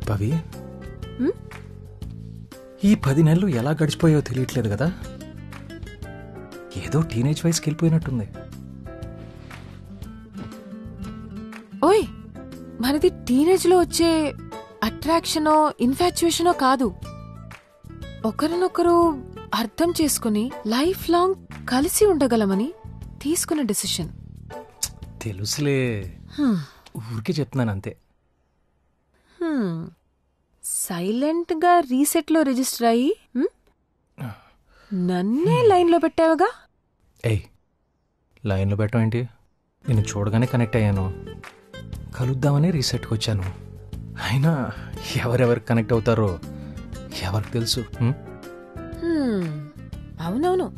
పవి, ఈ 10 నెలలు ఎలా గడిచిపోయాయో తెలియట్లేదు కదా. ఏదో టీనేజ్ వయసుకి వెళ్ళిపోయినట్టుంది. ఓయ్, మనది టీనేజ్ లో వచ్చే అట్రాక్షనో ఇన్ఫాచ్యుయేషనో కాదు. ఒకరినొకరు అర్థం చేసుకుని లైఫ్ లాంగ్ కలిసి ఉండగలమని తీసుకున్న డెసిషన్. తెలుసులే, ఊరికే చెప్తున్నాను అంతే. సైలెంట్ గా రీసెట్ లో రిజిస్టర్ అయ్యి నన్నే లైన్ లో పెట్టావుగా. ఏయ్, లైన్లో పెట్టడం ఏంటి? నేను చూడగానే కనెక్ట్ అయ్యాను. కలుద్దామని రీసెట్కి వచ్చాను. అయినా ఎవరెవరికి కనెక్ట్ అవుతారో ఎవరికి తెలుసు. అవునవును,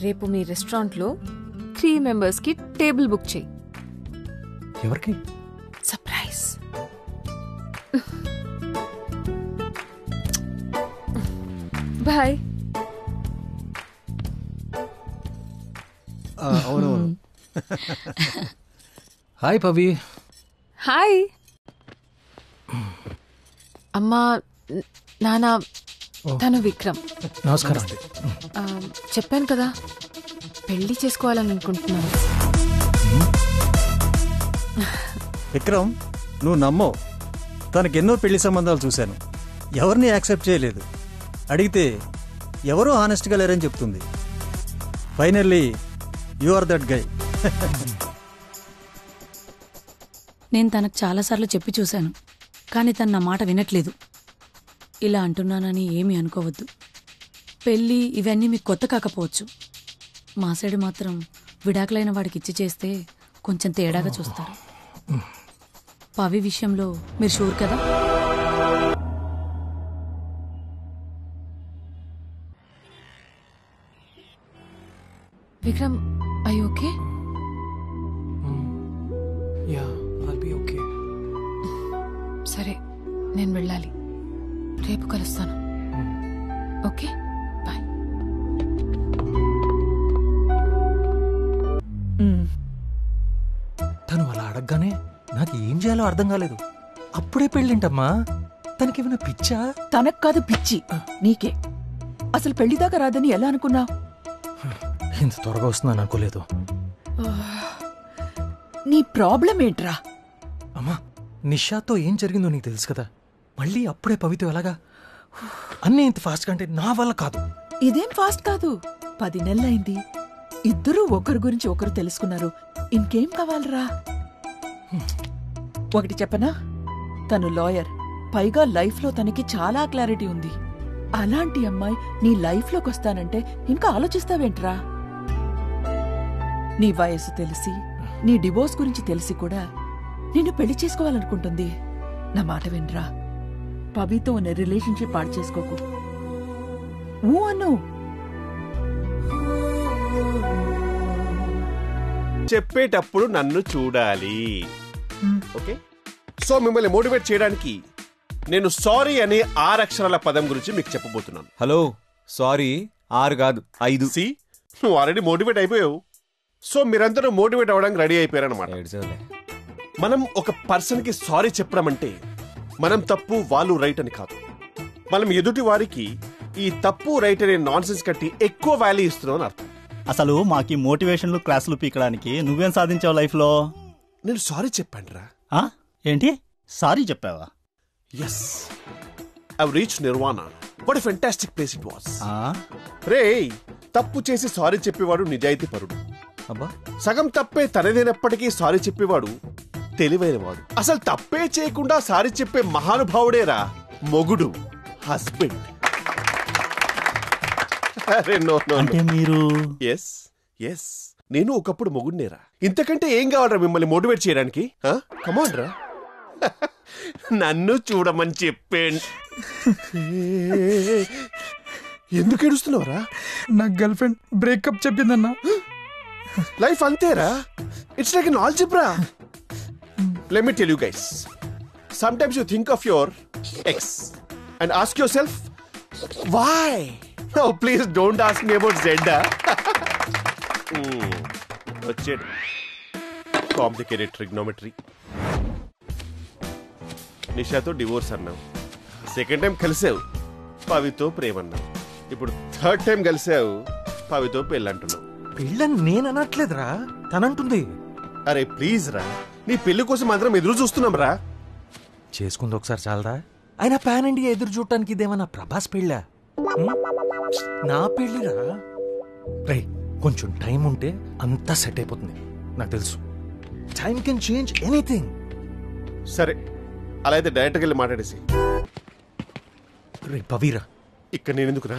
రేపు మీ రెస్టారెంట్లో 3 మెంబర్స్ కి టేబుల్ బుక్ చేయి. ఎవరికి? సర్ప్రైజ్. బాయ్. అవునవును. హాయ్ పవి. హాయ్ అమ్మా, నాన్న, తను విక్రమ్. నమస్కారం అండి. చెప్పాను కదా పెళ్లి చేసుకోవాలని అనుకుంటున్నాను. విక్రమ్, నువ్వు నమ్మవు, తనకెన్నో పెళ్లి సంబంధాలు చూశాను, ఎవరిని యాక్సెప్ట్ చేయలేదు. అడిగితే ఎవరో హానెస్ట్గా లేరని చెప్తుంది. Finally you are that guy. నేను తనకు చాలాసార్లు చెప్పి చూశాను, కానీ తను నా మాట వినట్లేదు. ఇలా అంటున్నానని ఏమీ అనుకోవద్దు. పెళ్ళి ఇవన్నీ మీకు కొత్త కాకపోవచ్చు. మా సైడ్ మాత్రం విడాకులైన వాడికి ఇచ్చి చేస్తే కొంచెం తేడాగా చూస్తారు. పవి విషయంలో మీరు షూర్ కదా? Vikram, I okay? Yeah, I'll be okay. సరే, నేను వెళ్ళాలి. రేపు కలుస్తాను. Okay, bye. తను అలా అడగగానే నాకు ఏం చేయాలో అర్థం కాలేదు. అప్పుడే పెళ్ళింటమ్మా, తనకేమైనా పిచ్చా? తనకు కాదు పిచ్చి, నీకే. అసలు పెళ్లిదాకా రాదని ఎలా అనుకున్నావు? ఇంత త్వరగా వస్తుందని అనుకోలేదు. నీ ప్రాబ్లం ఏంట్రా? అమ్మా, నిషాతో ఏం జరిగిందో నీకు తెలుసు కదా. మళ్ళీ అప్పుడే పవితో ఎలాగా? అన్నీ ఇంత ఫాస్ట్గా అంటే నా వల్ల కాదు. ఇదేం ఫాస్ట్ కాదు, 10 నెలలైంది. ఇద్దరూ ఒకరి గురించి ఒకరు తెలుసుకున్నారు. ఇంకేం కావాలరా? ఒకటి చెప్పనా, తను లాయర్, పైగా లైఫ్లో తనకి చాలా క్లారిటీ ఉంది. అలాంటి అమ్మాయి నీ లైఫ్లోకి వస్తానంటే ఇంకా ఆలోచిస్తావేంట్రా? నీ వయసు తెలిసి, నీ డివోర్స్ గురించి తెలిసి కూడా నిన్ను పెళ్లి చేసుకోవాలనుకుంటుంది. నా మాట వినరా, పవితో ఉన్న రిలేషన్షిప్ పాడు చేసుకోకు. అను. చెప్పేటప్పుడు నన్ను చూడాలి, ఓకే? సో మిమ్మల్ని మోటివేట్ చేయడానికి నేను సారీ అనే 6 అక్షరాల పదం గురించి మీకు చెప్పబోతున్నాను. హలో, సారీ 6 కాదు 5. సి, నువ్వు ఆల్రెడీ మోటివేట్ అయిపోయావు. సో మీరందరూ మోటివేట్ అవ్వడానికి రెడీ అయిపోయారనమాట. మనం ఒక పర్సన్ కి సారీ చెప్పడం అంటే మనం తప్పు వాళ్ళు రైట్ అని కాదు. మనం ఎదుటి వారికి ఈ తప్పు రైట్ అనే నాన్ సెన్స్ కట్టి ఎక్కువ వాల్యూ ఇస్తున్నావు అని అర్థం. అసలు మాకి మోటివేషన్లు క్లాసులు పీకడానికి నువ్వేం సాధించావు లైఫ్ లో? నేను సారీ చెప్పాను రా. ఏంటి, సారీ చెప్పావా? Yes, I've reached Nirvana. What a fantastic place it was. రే, తప్పు చేసి సారీ చెప్పేవాడు నిజాయితీ పరుడు. సగం తప్పే తనదైనప్పటికీ సారీ చెప్పేవాడు తెలివైనవాడు. అసలు తప్పే చేయకుండా సారీ చెప్పే మహానుభావుడేరా మొగుడు, హస్బెండ్. అంటే మీరు? ఎస్ ఎస్, నేను ఒకప్పుడు మొగుడినేరా. ఇంతకంటే ఏం కావాలరా మిమ్మల్ని మోటివేట్ చేయడానికి? కమాన్ రా, నన్ను చూడమని చెప్పేండి. ఎందుకు ఏడుస్తున్నావురా? నా గర్ల్ ఫ్రెండ్ బ్రేకప్ చెప్పిందన్నా. లైఫ్ అంతేరా, it's like an algebra. Let me tell you guys, sometimes you think of your ex and ask yourself why. No, please don't ask me about Zenda. వచ్చేది complicated trigonometry. నిషాతో divorce అన్నావు, second time కలిసావు పవితో ప్రేమన్నావు, ఇప్పుడు third time కలిసావు పవితో పెళ్ళంటున్నావు. పెళ్ళని నేను అనట్లేదురా, తనంటుంది. అరే please రా, నీ పెళ్లి కోసం అందరం ఎదురు చూస్తున్నాం రా. చేసుకుంది ఒకసారి చాలదా? ఆయన పాన్ ఇండియా ఎదురు చూడటానికి ఇదేమన్నా ప్రభాస్ పెళ్ళా? నా పెళ్ళిరా. రే, కొంచెం టైం ఉంటే అంతా సెట్ అయిపోతుంది. నాకు తెలుసు, టైం కెన్ చేంజ్ ఎనీథింగ్. సరే, అలా అయితే డైరెక్ట్గా వెళ్ళి మాట్లాడేసి. రే పవీరా, ఇక్కడ నేను ఎందుకురా?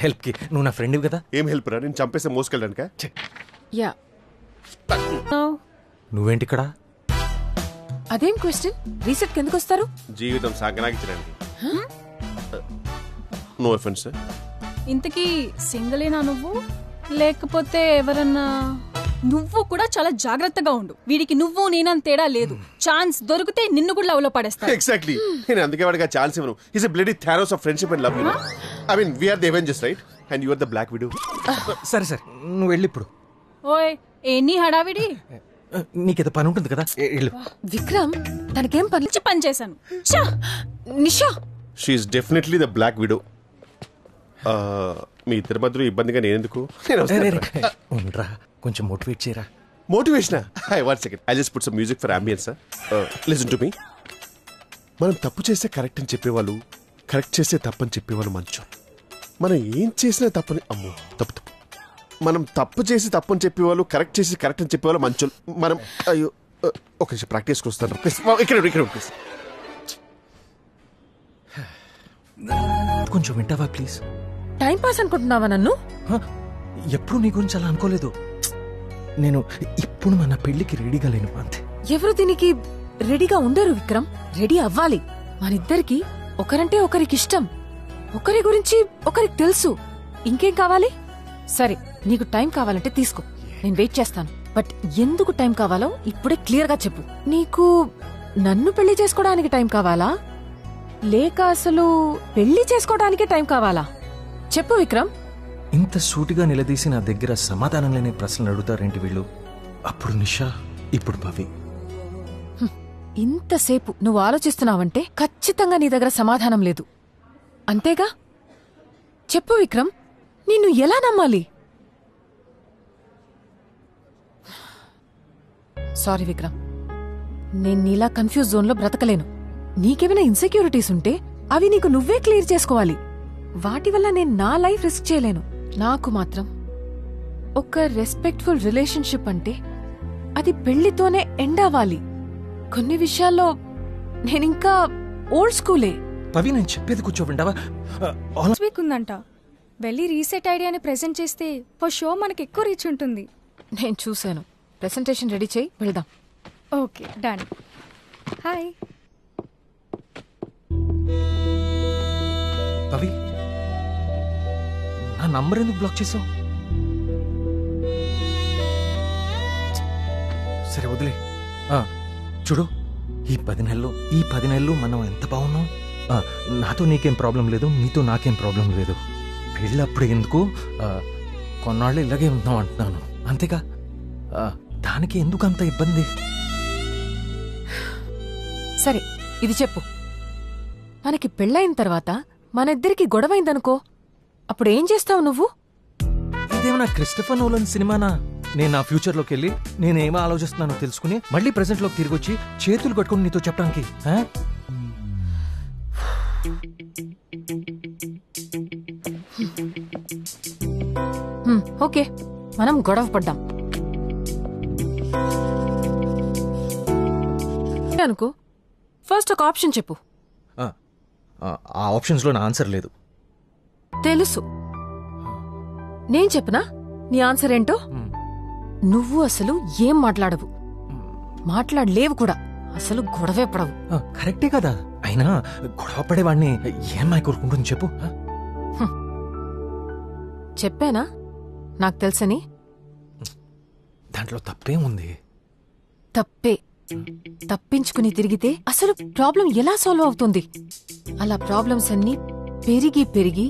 హెల్ప్ కి నువ్వు నా ఫ్రెండ్ కదా. ఏం హెల్ప్ రా? నేను చంపేస్తే మోసుకెళ్ళడానికా? యా. నువ్వేంటి ఇక్కడ? అదేం క్వశ్చన్? రీసెట్ ఎందుకు వస్తారు? జీవితం సాగనాగించడానికి. No offence. ఇంతకీ సింగిలేనా నువ్వు, లేకపోతే ఎవరన్నా? నువ్వు కూడా చాలా జాగ్రత్తగా ఉండు. వీడికి నువ్వు నేనని తేడా లేదు. ఛాన్స్ దొరికితే నిన్ను కూడా లవ్ లో పడేస్తా. ఎగ్జాక్ట్లీ. నేను అందుకే వాడికి ఆ ఛాన్స్ ఇవ్వను. Is a bloody Thanos of friendship and love. I mean we are the Avengers, right? And you are the black widow. సరే సరే, నువ్వు వెళ్ళి ఇప్పుడు. ఓయ్ ఎన్ని హడావిడి. నీకేదో పని ఉంటుంది కదా, వెళ్ళు. విక్రమ్ తనకేం పని చేశాను. Nisha, she is definitely the black widow. మీ ఇద్దరి మధ్యలో ఇబ్బందిగా నేనెందుకు? ఉండరా, కొంచెం మోటివేట్ చేయరా. Motivation? One second, I just put some music for ambience. Listen to me. మనం తప్పు చేస్తే కరెక్ట్ అని చెప్పేవాళ్ళు, కరెక్ట్ చేస్తే తప్పని చెప్పేవాళ్ళు మంచోళ్ళు. మనం ఏం చేసినా తప్పని, అమ్మో తప్పు తప్పు, మనం తప్పు చేసి తప్పని చెప్పేవాళ్ళు, కరెక్ట్ చేసి కరెక్ట్ అని చెప్పేవాళ్ళు మంచోళ్ళు. మనం అయ్యో ఒక నిమిషం ప్రాక్టీస్కి వస్తాను. ఇక్కడ ప్లీజ్. కొంచెం వింటావా ప్లీజ్? టైం పాస్ అనుకుంటున్నావా నన్ను? ఎప్పుడు నీ గురించి అలా అనుకోలేదు. నేను ఇప్పుడు మన పెళ్లికి రెడీగా లేను అంతే. ఎవరు దీనికి రెడీగా ఉండరు విక్రమ్. రెడీ అవ్వాలి. మనిద్దరికి ఒకరంటే ఒకరికి ఇష్టం, ఒకరి గురించి ఒకరికి తెలుసు. ఇంకేం కావాలి? సరే, నీకు టైం కావాలంటే తీసుకో, నేను వెయిట్ చేస్తాను. బట్ ఎందుకు టైం కావాలో ఇప్పుడే క్లియర్ గా చెప్పు. నీకు నన్ను పెళ్లి చేసుకోవడానికి టైం కావాలా, లేక అసలు పెళ్లి చేసుకోవడానికి టైం కావాలా? చెప్పు విక్రమ్. ఇంత సూటిగా నిలదీసి నా దగ్గర సమాధానం లేని ప్రశ్నలు అడుగుతారేంటి వీళ్ళు? అప్పుడు నిషా, ఇప్పుడు పవి. ఇంతసేపు నువ్వు ఆలోచిస్తున్నావంటే ఖచ్చితంగా నీ దగ్గర సమాధానం లేదు, అంతేగా? చెప్పు విక్రమ్, నిన్ను ఎలా నమ్మాలి? సారీ విక్రమ్, నేను నీలా కన్ఫ్యూజ్ జోన్లో బ్రతకలేను. నీకేమైనా ఇన్సెక్యూరిటీస్ ఉంటే అవి నీకు నువ్వే క్లియర్ చేసుకోవాలి. వాటి వల్ల నేను నా లైఫ్ రిస్క్ చేయలేను. నాకు మాత్రం ఒక రెస్పెక్ట్ఫుల్ రిలేషన్షిప్ అంటే అది పెళ్లితోనే ఎండ్ అవ్వాలి. కొన్ని విషయాల్లో నేనింకా ఓల్డ్ స్కూలే. పవి, నేను చెప్పేది కూర్చోబెంటావా? వీక్ ఉందంట, వెళ్ళి రీసెట్ ఐడియాని ప్రెజెంట్ చేస్తే ఫర్ షో మనకి ఎక్కువ రీచ్ ఉంటుంది. నేను చూశాను. ప్రెజెంటేషన్ రెడీ చేయి, వెళ్దాం. Okay done. హాయ్ పవి, నా నంబర్ ఎందుకు బ్లాక్ చేసావు? సరే వదిలే. చూడు, ఈ 10 నెలలు మనం ఎంత బాగున్నాం. నాతో నీకేం ప్రాబ్లం లేదు, నీతో నాకేం ప్రాబ్లం లేదు. పెళ్ళప్పుడు ఎందుకు, కొన్నాళ్ళు ఇలాగే ఉందాం అంటున్నాను, అంతేగా? దానికి ఎందుకు అంత ఇబ్బంది? సరే, ఇది చెప్పు. మనకి పెళ్ళైన తర్వాత మన ఇద్దరికి గొడవైందనుకో, అప్పుడు ఏం చేస్తావు నువ్వు? ఇదేమన్నా క్రిస్టఫర్ నోలన్ సినిమానా? నేను నా ఫ్యూచర్లోకి వెళ్ళి నేనేమో ఆలోచిస్తున్నానో తెలుసుకుని మళ్ళీ ప్రెసెంట్లోకి తిరిగి వచ్చి చేతులు కట్టుకుని నీతో చెప్పడానికి? ఓకే, మనం గొడవ పడ్డాం అనుకో. ఫస్ట్ ఒక ఆప్షన్ చెప్పు. ఆ ఆప్షన్స్లో నా ఆన్సర్ లేదు. తెలుసు. నేను చెప్పనా నీ ఆన్సర్ ఏంటో? నువ్వు అసలు ఏం మాట్లాడవు, మాట్లాడలేవు కూడా, అసలు గొడవే పడవు. కరెక్టే కదా. అయినా గొడవ పడేవాడిని ఏమై కోరుకుంటుంది చెప్పు? చెప్పానా నాకు తెలుసని? దాంట్లో తప్పే ఉంది. తప్పే. తప్పించుకుని తిరిగితే అసలు ప్రాబ్లం ఎలా సాల్వ్ అవుతుంది? అలా ప్రాబ్లమ్స్ అన్నీ పెరిగి పెరిగి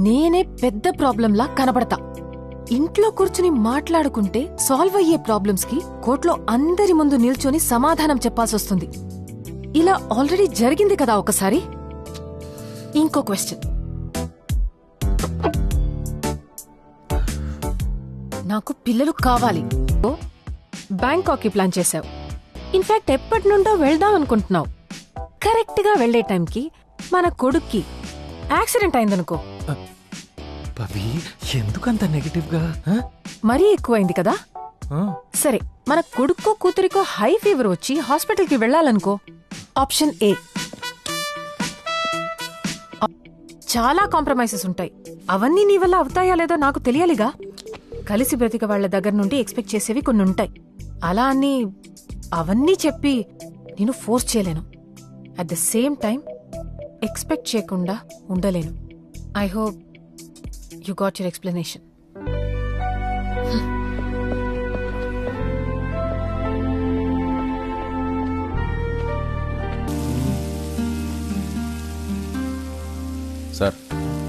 నేనే పెద్ద ప్రాబ్లంలా కనబడతా. ఇంట్లో కూర్చుని మాట్లాడుకుంటే సాల్వ్ అయ్యే ప్రాబ్లమ్స్ కి కోర్టులో అందరి ముందు నిల్చొని సమాధానం చెప్పాల్సి వస్తుంది. ఇలా ఆల్రెడీ జరిగింది కదా ఒకసారి. ఇంకో క్వశ్చన్. నాకు పిల్లలు కావాలి. బ్యాంకాక్ కి ప్లాన్ చేశావు. ఇన్ఫాక్ట్ ఎప్పటి నుండో వెళ్దాం అనుకుంటున్నావు. కరెక్ట్ గా వెళ్లే టైంకి మన కొడుక్కి యాక్సిడెంట్ అయిందనుకో. పవి, ఎందుకంత నెగటివ్ గా? మరీ ఎక్కువైంది కదా. సరే, మన కొడుక్కో కూతురికో హై ఫీవర్ వచ్చి హాస్పిటల్ కి వెళ్లాలనుకో. Option A. చాలా కాంప్రమైజెస్ ఉంటాయి. అవన్నీ నీ వల్ల అవుతాయా లేదో నాకు తెలియాలిగా. కలిసి బ్రతిక వాళ్ల దగ్గర నుండి ఎక్స్పెక్ట్ చేసేవి కొన్ని ఉంటాయి. అలా అని అవన్నీ చెప్పి నేను ఫోర్స్ చేయలేను. At the same time expect చేయకుండా ఉండలేను. I hope you got your explanation.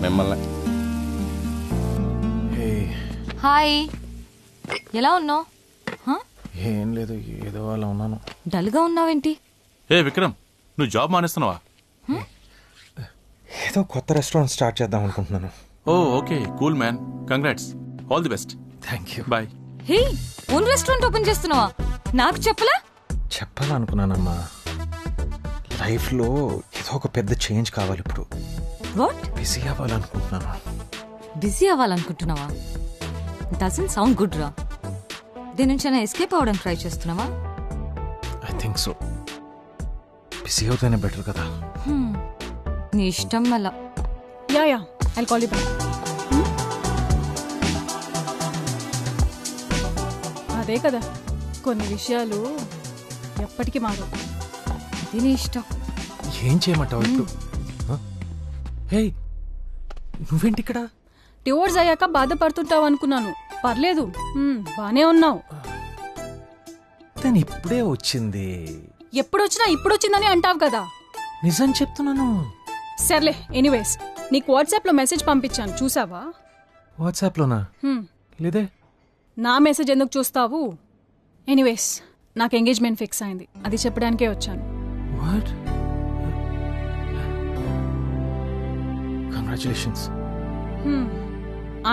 మిమ్మల్ని. హాయ్, ఎలా ఉన్నావు? ఏం లేదు, ఏదో అలా ఉన్నాను. డల్గా ఉన్నావేంటి? ఏ విక్రమ్, నువ్వు జాబ్ మానేస్తున్నావా? ఏదో కొత్త రెస్టారెంట్ స్టార్ట్ చేద్దాం అనుకుంటున్నాను. ఓ okay, cool man, congrats, all the best. Thank you. Bye. Hey, own restaurant open చేస్తున్నావా? నాకు చెప్పలా? చెప్పాలనుకున్నానమ్మా, లైఫ్లో ఏదో ఒక పెద్ద చేంజ్ కావాలి ఇప్పుడు. వాట్? బిజీ అవ్వాలనుకుంటున్నాను. బిజీ అవ్వాలనుకుంటున్నావా? డజంట్ సౌండ్ గుడ్ రా. దీని నుంచి అయినా ఎస్కేప్ అవ్వడానికి ట్రై చేస్తున్నావా? I think so. బిజీ అవుతేనే బెటర్ కదా. నీ ఇష్టం మళ్ళా. Yeah I'll call you back. అదే కదా, కొన్ని విషయాలు ఎప్పటికీ మారవు. ఇది నీ ఇష్టం. ఏం చేయమంటావు ఇప్పుడు? హే, నువ్వేంటి ఇక్కడ? డివోర్స్ అయ్యాక బాధపడుతుంటావు అనుకున్నాను. పర్లేదు, బానే ఉన్నావు. తను ఇప్పుడే వచ్చింది. ఎప్పుడొచ్చినా ఇప్పుడొచ్చిందని అంటావు కదా. నిజం చెప్తున్నాను. సర్లే, ఎనీవేస్ నీకు వాట్సాప్ లో మెసేజ్ పంపించాను, చూసావా? వాట్సాప్ లోనా? లేదే. నా మెసేజ్ ఎందుకు చూస్తావు? ఎనీవేస్ నాకు ఎంగేజ్మెంట్ ఫిక్స్ అయింది, అది చెప్పడానికే వచ్చాను. వాట్? కంగ్రాచులేషన్స్.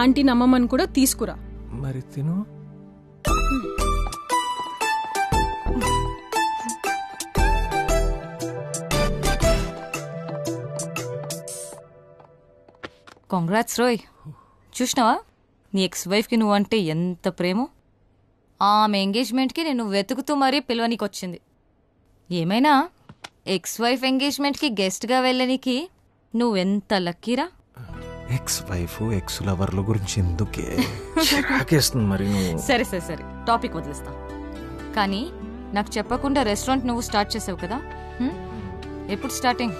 ఆంటీ నమ్మమని కూడా తీసుకురా. మరి తిను. కాంగ్రాట్స్ రోయ్. చూసినావా నీ ఎక్స్ వైఫ్కి నువ్వంటే ఎంత ప్రేమో? ఆమె ఎంగేజ్మెంట్కి నేను వెతుకుతూ మరీ పిలవనీకి వచ్చింది. ఏమైనా ఎక్స్ వైఫ్ ఎంగేజ్మెంట్కి గెస్ట్గా వెళ్ళనీకి నువ్వెంత లక్కీరా. ఎక్స్ వైఫ్ ఎక్స్ లవర్ల గురించి ఎందుకే చిరాకేస్తుంది మరి నువ్వు. సరే సరే సరే, టాపిక్ వదిలేస్తా. కానీ నాకు చెప్పకుండా రెస్టారెంట్ నువ్వు స్టార్ట్ చేసావు కదా, ఎప్పుడు స్టార్టింగ్?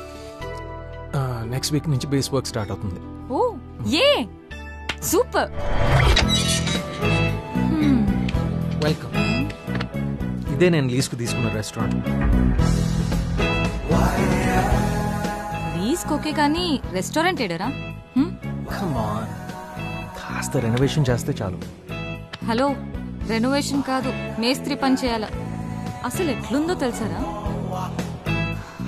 నెక్స్ట్ వీక్ నుంచి బేస్ వర్క్ స్టార్ట్ అవుతుంది. ఓ ఏ సూపర్. వెల్కమ్. ఇదే నేను లీజ్కు తీసుకున్న రెస్టారెంట్. లీజ్కి ఓకే, కానీ రెస్టారెంట్ ఏడరా? Come on. కాస్త రెనోవేషన్ చేస్తే చాలు. హలో, రెనోవేషన్ కాదు, మేస్త్రి పని చేయాల. అసలు ఎట్లుందో తెలుసారా?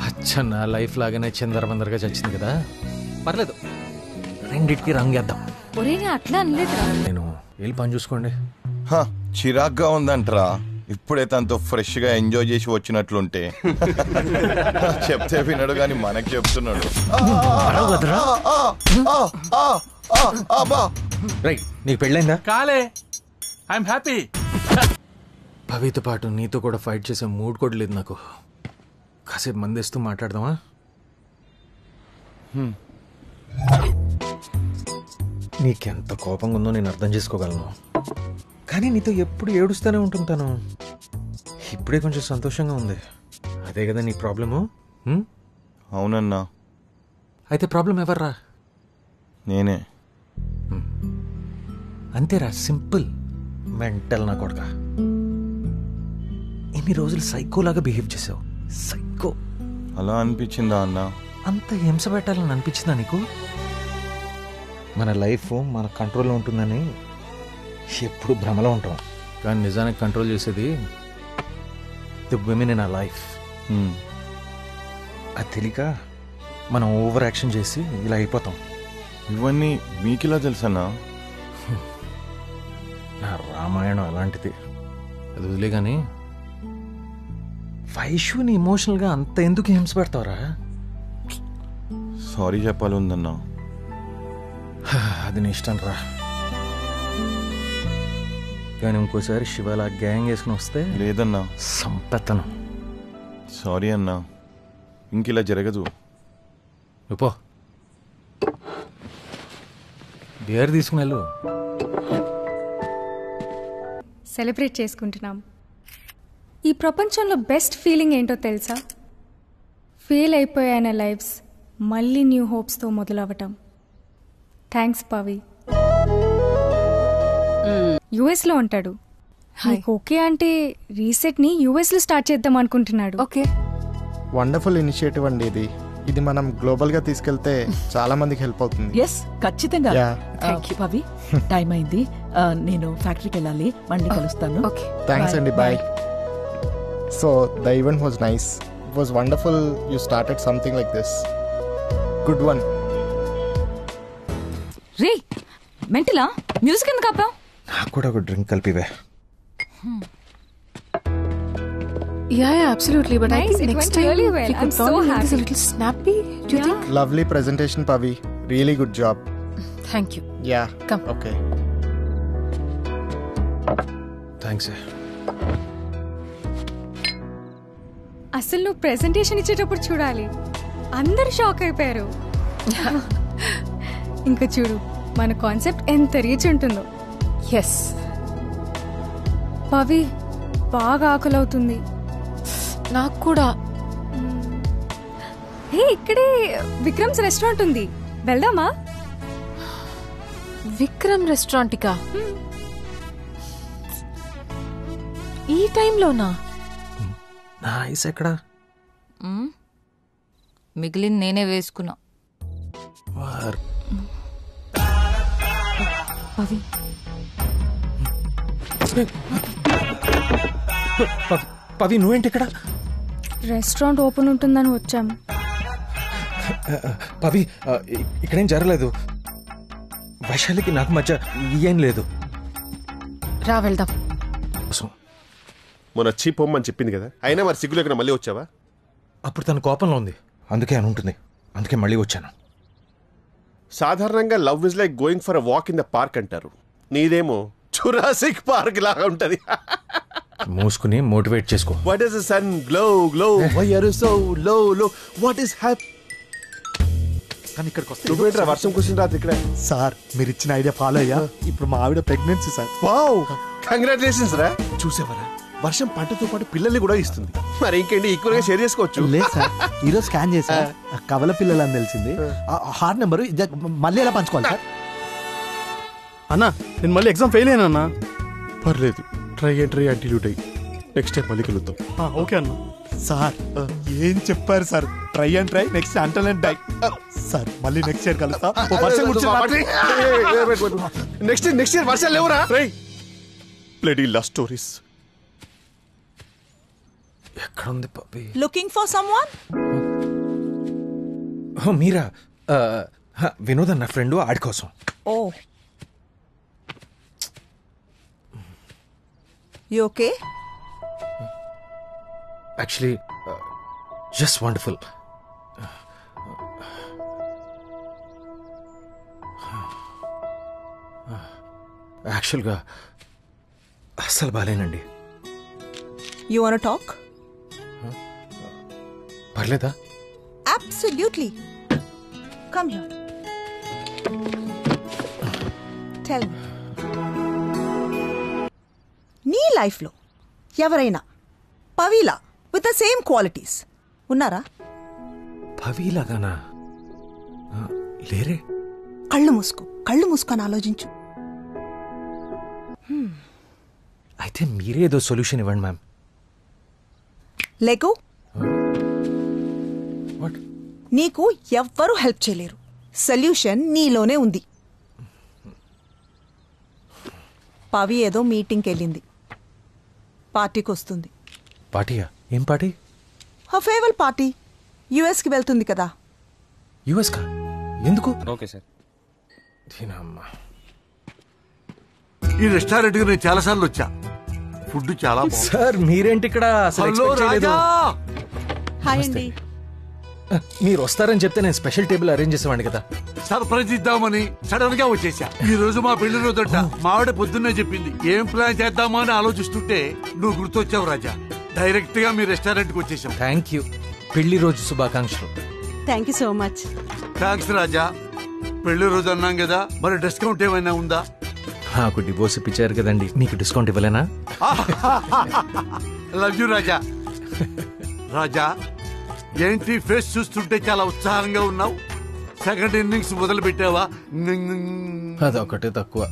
అచ్చా, నా లైఫ్ లాగానే చిందరబందరగా చచ్చింది కదా. పర్లేదు, రెండిటికి రంగేద్దాం. ఒరే అట్లా అనలేదురా. నేను వెళ్ళి పని చూసుకోండి. చిరాగ్గా ఉందంటరా. ఇప్పుడే తనతో ఫ్రెష్ గా ఎంజాయ్ చేసి వచ్చినట్లుంటే. చెప్తే వినడు గాని మనకు చెప్తున్నాడు. రైట్, నీకు పెళ్ళైందా? కాలే, ఐఎమ్ హ్యాపీ. భవితో పాటు నీతో కూడా ఫైట్ చేసే మూడ్ కూడా లేదు నాకు. కాసేపు మందేస్తూ మాట్లాడదామా? నీకెంత కోపంగా ఉందో నేను అర్థం చేసుకోగలను, కానీ నీతో ఎప్పుడు ఏడుస్తూనే ఉంటుంటాను. ఇప్పుడే కొంచెం సంతోషంగా ఉంది. అదే కదా నీ ప్రాబ్లము? అవునన్నా. అయితే ప్రాబ్లం ఎవర్రా? నేనే. అంతేరా, సింపుల్. మెంటల్ నా కొడుక. ఇన్ని రోజులు సైకోలాగా బిహేవ్ చేసావు. సైకో. అలా అనిపించిందా అన్నా? అంత హింస పెట్టాలని అనిపించిందా నీకు? మన లైఫ్ మన కంట్రోల్లో ఉంటుందని ఎప్పుడు భ్రమలో ఉంటాం, కానీ నిజానికి కంట్రోల్ చేసేది ది విమెన్ ఇన్ ఆ లైఫ్. అది తెలియక మనం ఓవర్ యాక్షన్ చేసి ఇలా అయిపోతాం. ఇవన్నీ మీకిలా తెలుసన్నా? నా రామాయణం అలాంటిది. అది వదిలే కానీ వైష్యుని ఇమోషనల్గా అంత ఎందుకు హింస పెడతావరా? సారీ చెప్పాలి ఉందన్నా. అది నీ ఇష్టం రా, కానీ ఇంకోసారి శివాల గ్యాంగ్ వేసుకుని వస్తే లేదన్నా, సంపెత్తను. సారీ అన్నా, ఇంకిలా జరగదు. పో, బియర్ తీసుకుని వెళ్ళు. సెలబ్రేట్ చేసుకుంటున్నాం. ఈ ప్రపంచంలో బెస్ట్ ఫీలింగ్ ఏంటో తెలుసా? ఫెయిల్ అయిపోయాన లైఫ్స్ మళ్ళీ న్యూ హోప్స్తో మొదలవటం. థ్యాంక్స్ పవి. యుఎస్లో ఉంటాడు. నీకు ఓకే అంటే రీసెట్ని యుఎస్లో స్టార్ట్ చేద్దాం అనుకుంటున్నాడు. ఓకే, వండర్ఫుల్ ఇనిషియేటివ్ అండి ఇది. ఇది మనం గ్లోబల్ గా తీసుకెళ్తే చాలా మందికి హెల్ప్ అవుతుంది. ఎస్ ఖచ్చితంగా. పవి టైం అయింది, నేను ఫ్యాక్టరీకి వెళ్ళాలి, మళ్ళీ కలుస్తాను. థ్యాంక్స్ అండి, bye. So the event was nice, it was wonderful. You started something like this. Good one. రే మెంటలా, మ్యూజిక్ ఎందుకు ఆపావు? నాకు కూడా ఒక డ్రింక్ కలిపివే. Yeah, absolutely. But Nice, I think it next went time really well. we could I'm so probably make this a happy. little snappy. Do you think? Lovely presentation, Pavi. Really good job. Thank you. Yeah. Come. Okay. Thanks. అసలు నువ్వు presentation ఇచ్చేటప్పుడు చూడాలి, అందరు shock అయిపోయారు. ఇంకా చూడు మన concept ఎంత రీచ్ ఉంటుందో. ఎస్ పవి, బాగా ఆకలి అవుతుంది. నాకు కూడా. హే, ఇక్కడే విక్రమ్స్ రెస్టారెంట్ ఉంది, వెళ్దామా? విక్రమ్ రెస్టారెంట్కా? ఈ టైంలోనా? నా ఐస్ ఎక్కడా? మిగిలింది నేనే వేసుకున్నా. పవి, పవి నువ్వేంటి ఇక్కడ? రెస్టారెంట్ ఓపెన్ ఉంటుందని వచ్చాము. పవి ఇక్కడేం జరగలేదు, వైశాలికి నాకు మధ్య ఏం లేదు. రా వెళ్దాం. మొన్న వచ్చి పొమ్మని చెప్పింది కదా, అయినా మరి సిగ్గు లేకుండా మళ్ళీ వచ్చావా? అప్పుడు తన కోపంలో ఉంది, అందుకే అని ఉంటుంది, అందుకే మళ్ళీ వచ్చాను. సాధారణంగా love is like going for a walk in the park అంటారు, నీదేమో జురాసిక్ పార్క్ లాగా ఉంటది. మూసుకుని మోటివేట్ చేసుకో. What is the sun glow glow, why are you so low low, what is happy? కానీ ఇక్కడికి వస్తే నువ్వేంట్రా వర్షం కూర్చుని రాత్రి ఇక్కడ? సార్ మీరు ఇచ్చిన ఐడియా ఫాలో అయ్యా, ఇప్పుడు మా ఆవిడ ప్రెగ్నెన్సీ సార్. వావ్, కంగ్రాచులేషన్స్ రా. చూసేవరా, వర్షం పంటతో పాటు పిల్లల్ని కూడా ఇస్తుంది. మరి ఇంకేంటి, ఈక్వల్ గా షేర్ చేసుకోవచ్చు. లేదు సార్, ఈరోజు స్కాన్ చేసా, కవల పిల్లలు అని తెలిసింది. హార్ట్ నెంబర్ మళ్ళీ ఎలా పంచుకోవాలి సార్? అన్నా నేను మళ్ళీ ఎగ్జామ్ ఫెయిల్ అయినా అన్నా. పర్లేదు, try until you die. Next time మళ్ళీ కలుద్దాం. ఓకే అన్న. సార్ ఏం చెప్పారు sir? Try and try, next until and die. Sir మళ్ళీ నెక్స్ట్ ఇయర్ కలుస్తా. నెక్స్ట్ ఇయర్ వర్షాలు లేవురా. Bloody love stories. ఎక్కడ ఉంది పప్పి? Looking for someone? మీరా? వినోద్ అన్న ఫ్రెండ్, ఆడి కోసం. ఓ, you okay? Actually just wonderful. యాక్చువల్గా అస్సలు బాలేనండి. You want talk? పర్లేదా? Absolutely. Come here. Tell me. నీ లైఫ్లో ఎవరైనా పవిలా విత్ ద సేమ్ క్వాలిటీస్ ఉన్నారా? పవిలాగానా? లేరే. కళ్ళు మూసుకొని ఆలోచించు. అయితే మీరే ఏదో సొల్యూషన్ ఇవ్వండి మ్యామ్. లేకు, నీకు ఎవ్వరూ హెల్ప్ చేయలేరు. సొల్యూషన్ నీలోనే ఉంది. పవి ఏదో మీటింగ్కి వెళ్ళింది, పార్టీకి వస్తుంది. పార్టీయా? ఏం పార్టీ? Farewell party. యుఎస్కి వెళ్తుంది కదా. యుఎస్ కా? ఎందుకు? Okay sir. ఈ రెస్టారెంట్ నేను చాలా సార్లు వచ్చా, ఫుడ్ చాలా బాగుంది. సార్ మీరేంటి ఇక్కడ? హలో రాజా. హాయ్ అండి. మీరు వస్తారని చెప్తే నేను స్పెషల్ టేబుల్ అరేంజ్ చేసేవాడిని కదా. సర్ప్రైజ్ ఇద్దామని సడన్ గా వచ్చేసా. ఈ రోజు మా పెళ్లి రోజట మా ఆవిడ పొద్దున్నే చెప్పింది. ఏం ప్లాన్ చేద్దామా అని ఆలోచిస్తుంటే నువ్వు గుర్తొచ్చావు రాజా. డైరెక్ట్ గా మీ రెస్టారెంట్ కి వచ్చేసాం. Thank you. పెళ్లి రోజు శుభాకాంక్షలు. Thank you so much. Thanks Raja. పెళ్లి రోజు అన్నాం కదా, మరి డిస్కౌంట్ ఏమైనా ఉందా? నాకు డివోర్స్ ఇప్పించారు కదండి, మీకు డిస్కౌంట్ ఇవ్వలేనా? లవ్ యూ రాజా. రాజా ఏంటి ఫేస్ చూస్తుంటే చాలా ఉత్సాహంగా ఉన్నావు. సెకండ్ ఇన్నింగ్స్ మొదలు పెట్టావా? అదొకటే తక్కువ.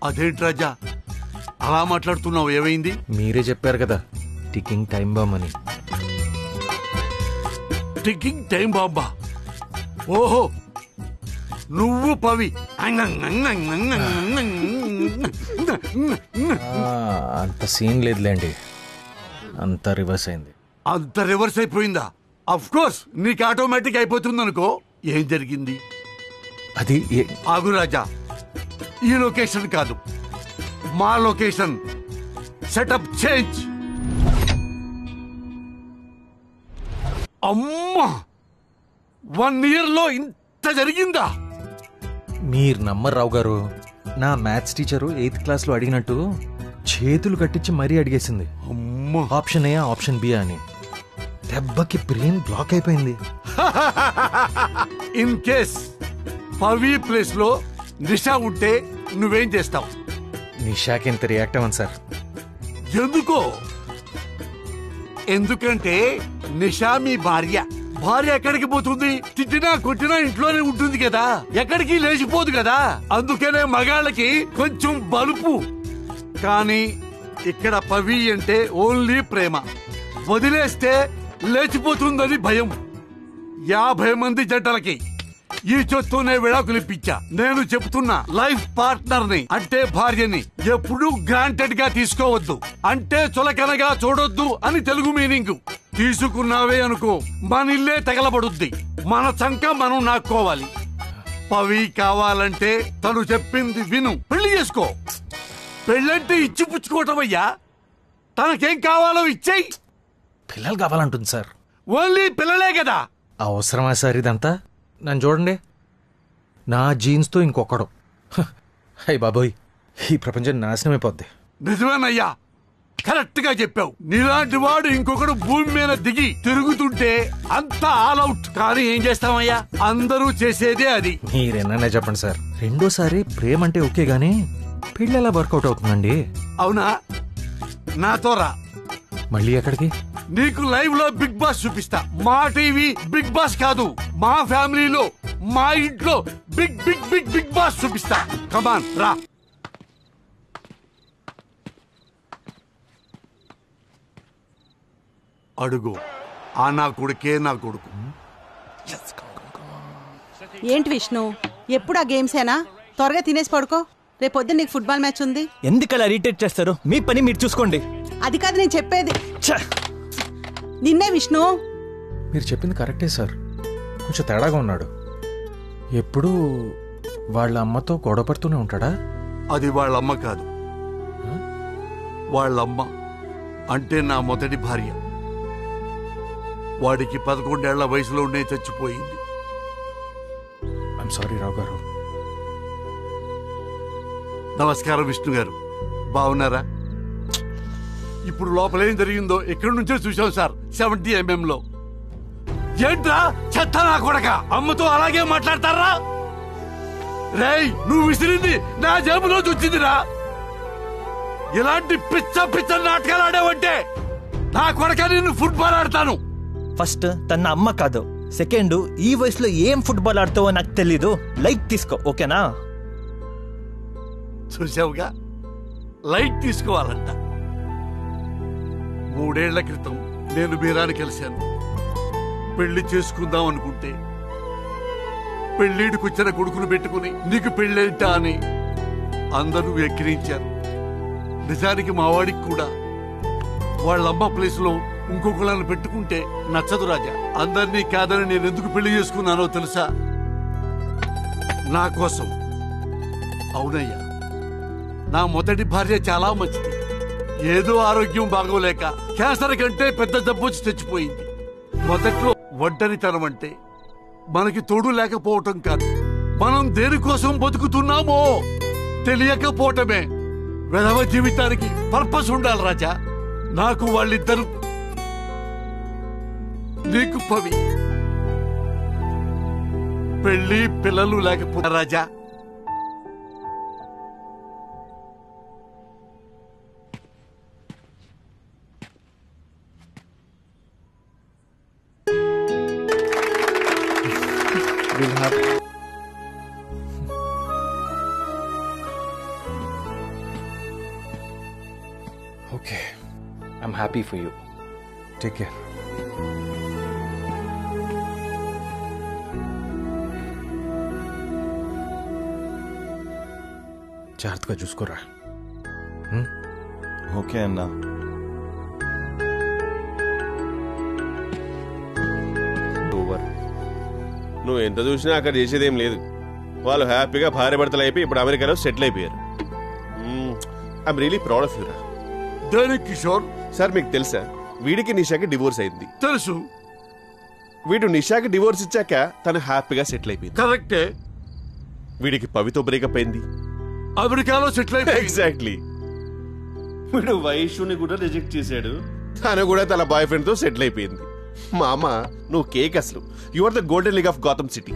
అదేంటి రాజా అలా మాట్లాడుతున్నావు, ఏమైంది? మీరే చెప్పారు కదా టికింగ్ టైం బామ్ అని. టికింగ్ టైం బాంబా. ఓహో, నువ్వు పవి. అంత సీన్ లేదులేండి, అంత రివర్స్ అయింది. అంత రివర్స్ అయిపోయిందా? అఫ్ కోర్స్ నీకు ఆటోమేటిక్ అయిపోతుంది అనుకో. ఏం జరిగింది? అది ఆగు రాజా, ఈ లొకేషన్ కాదు, మా లొకేషన్. Setup change. అమ్మా, 1 year లో ఇంత జరిగిందా? మీరు నమ్మరు రావు గారు, నా మ్యాథ్స్ టీచరు 8th క్లాస్లో అడిగినట్టు చేతులు కట్టించి మరీ అడిగేసింది. ఆప్షన్ ఏ ఆప్షన్ బి అని. దెబ్బకి బ్రెయిన్ బ్లాక్ అయిపోయింది. ఇన్ కేస్ పవి ప్లేస్ లో నిషా ఉంటే నువ్వేం చేస్తావు? నిషాకి ఎంత రియాక్ట్ అవ్వను సార్. ఎందుకో? ఎందుకంటే నిషా మీ భార్య. భార్య ఎక్కడికి పోతుంది? తిట్టినా కొట్టినా ఇంట్లోనే ఉంటుంది కదా, ఎక్కడికి లేచిపోదు కదా. అందుకనే మగాళ్ళకి కొంచెం బలుపు. కానీ ఇక్కడ పవి అంటే ఓన్లీ ప్రేమ. వదిలేస్తే లేచిపోతుందని భయం. 50 మంది జంటలకి ఈ చొత్తూనే విడాకులు ఇప్పించా. నేను చెప్తున్నా, లైఫ్ పార్ట్నర్ ని అంటే భార్యని ఎప్పుడూ గ్రాంటెడ్ గా తీసుకోవద్దు. అంటే చులకనగా చూడొద్దు అని తెలుగు మీనింగ్. తీసుకున్నావే అనుకో, మన ఇల్లే తగలబడుద్ది. మన చంక మనం నాక్కోవాలి. పవి కావాలంటే తను చెప్పింది విను, పెళ్లి చేసుకో. పెళ్ళంటే ఇచ్చి పుచ్చుకోవటం అయ్యా. తనకేం కావాలో ఇచ్చేయి. పిల్లలు కావాలంటుంది సార్. ఓన్లీ పిల్లలే కదా. అవసరమా సార్ ఇదంతా? నన్ను చూడండి, నా జీన్స్తో ఇంకొకడు. హై బాబోయ్, ఈ ప్రపంచం నాశనం అయిపోద్ది. నిజమేనయ్యా, కరెక్ట్ గా చెప్పావు. నీలాంటి వాడు ఇంకొకడు భూమి మీద దిగి తిరుగుతుంటే అంతా ఆల్ అవుట్. కానీ ఏం చేస్తామయ్యా, అందరూ చేసేదే అది. మీరేనా చెప్పండి సార్, రెండోసారి ప్రేమ అంటే ఓకే గానీ పెళ్ళి ఎలా వర్కౌట్ అవుతుందండి? అవునా? నాతో రా. మళ్ళీ ఎక్కడికి? నీకు లైవ్ లో బిగ్ బాస్ చూపిస్తా. మా టీవీ బిగ్ బాస్ కాదు, మా ఫ్యామిలీలో మా ఇంట్లో big big big big boss చూపిస్తా. కమాన్ రా. అడుగు. ఆ నా కొడుకే నా కొడుకు. ఏంటి విష్ణు, ఎప్పుడు ఆ గేమ్సేనా? త్వరగా తినేసి పడుకో, రేపొద్దు నీకు ఫుట్బాల్ మ్యాచ్ ఉంది. ఎందుకలా రీటేట్ చేస్తారు? మీ పని మీరు చూసుకోండి. అది కాదు నేను చెప్పేది. నిన్నే విష్ణు. మీరు చెప్పింది కరెక్టే సార్, కొంచెం తేడాగా ఉన్నాడు. ఎప్పుడూ వాళ్ళ అమ్మతో గొడవ పడుతూనే ఉంటాడా? అది వాళ్ళమ్మ కాదు, వాళ్ళమ్మ అంటే నా మొదటి భార్య. వాడికి 11 ఏళ్ల వయసులోనే చచ్చిపోయింది. ఐఎమ్ సారీ రావు గారు. నమస్కారం విష్ణు గారు, బాగున్నారా? ఇప్పుడు లోపల ఏం జరిగిందో ఎక్కడి నుంచో చూసాం సార్. 70 mm లో. ఏంట్రా చెత్త నా కొడక, అమ్మతో అలాగే మాట్లాడతారా? రేయ్, నువ్వు విసిరింది నా జేబులో వచ్చిందిరా. ఇలాంటి పిచ్చ పిచ్చ నాటకాలు ఆడావంటే నా కొడక నిన్ను ఫుట్బాల్ ఆడతాను. ఫస్ట్ తన అమ్మ కాదు, సెకండ్ ఈ వయసులో ఏం ఫుట్బాల్ ఆడుతావో నాకు తెలీదు. లైట్ తీసుకో, ఓకేనా? చూసావుగా, లైట్ తీసుకోవాలంట. 3 ఏళ్ల క్రితం నేను మీరాని కలిశాను. పెళ్లి చేసుకుందాం అనుకుంటే పెళ్లిడికొచ్చిన కొడుకును పెట్టుకుని నీకు పెళ్ళేంటా అని అందరూ ఎక్కిరించారు. నిజానికి మా వాడికి కూడా వాళ్ళమ్మ ప్లేస్ లో ఇంకొకళ్ళని పెట్టుకుంటే నచ్చదు రాజా. అందరినీ కాదని నేను ఎందుకు పెళ్లి చేసుకున్నానో తెలుసా? నా కోసం. అవునయ్యా, నా మొదటి భార్య చాలా మంచిది. ఏదో ఆరోగ్యం బాగోలేక క్యాన్సర్ కంటే పెద్ద జబ్బు వచ్చి తెచ్చిపోయింది. మొదట్లో ఒంటరితనం అంటే మనకి తోడు లేకపోవటం కాదు, మనం దేనికోసం బతుకుతున్నామో తెలియకపోవటమే. వెధవ జీవితానికి పర్పస్ ఉండాలి రాజా. నాకు వాళ్ళిద్దరు, నీకు పవి. పెళ్లి పిల్లలు లేకపోతే రాజా We'll have Okay, I'm happy for you. Take care. జాగ్రత్తగా చూసుకోరా. ఓకే అన్నా. నువ్వు ఎంత చూసినా అక్కడ చేసేదేం లేదు. వాళ్ళు హ్యాపీగా భార్య భర్తలు అయిపోయి ఇప్పుడు అమెరికాలో సెటిల్ అయిపోయారు. I'm really proud of you రా. దేనికి కిషోర్? సార్ మీకు తెలుసా వీడికి నిషాకి డివోర్స్ అయింది? తెలుసు. వీడు నిషాకి డివోర్స్ ఇచ్చాక తను హ్యాపీగా సెటిల్ అయిపోయింది. కరెక్టే. వీడికి పవితో బ్రేకప్ అయింది, అమెరికాలో సెటిల్ అయిపోయింది. ఎగ్జాక్ట్లీ. వీడు వైషుని కూడా రిజెక్ట్ చేశాడు, తను కూడా తన బాయ్ ఫ్రెండ్ తో సెటిల్ అయిపోయింది. మామ నువ్వు కేక్ అసలు. You are the golden league of Gotham city.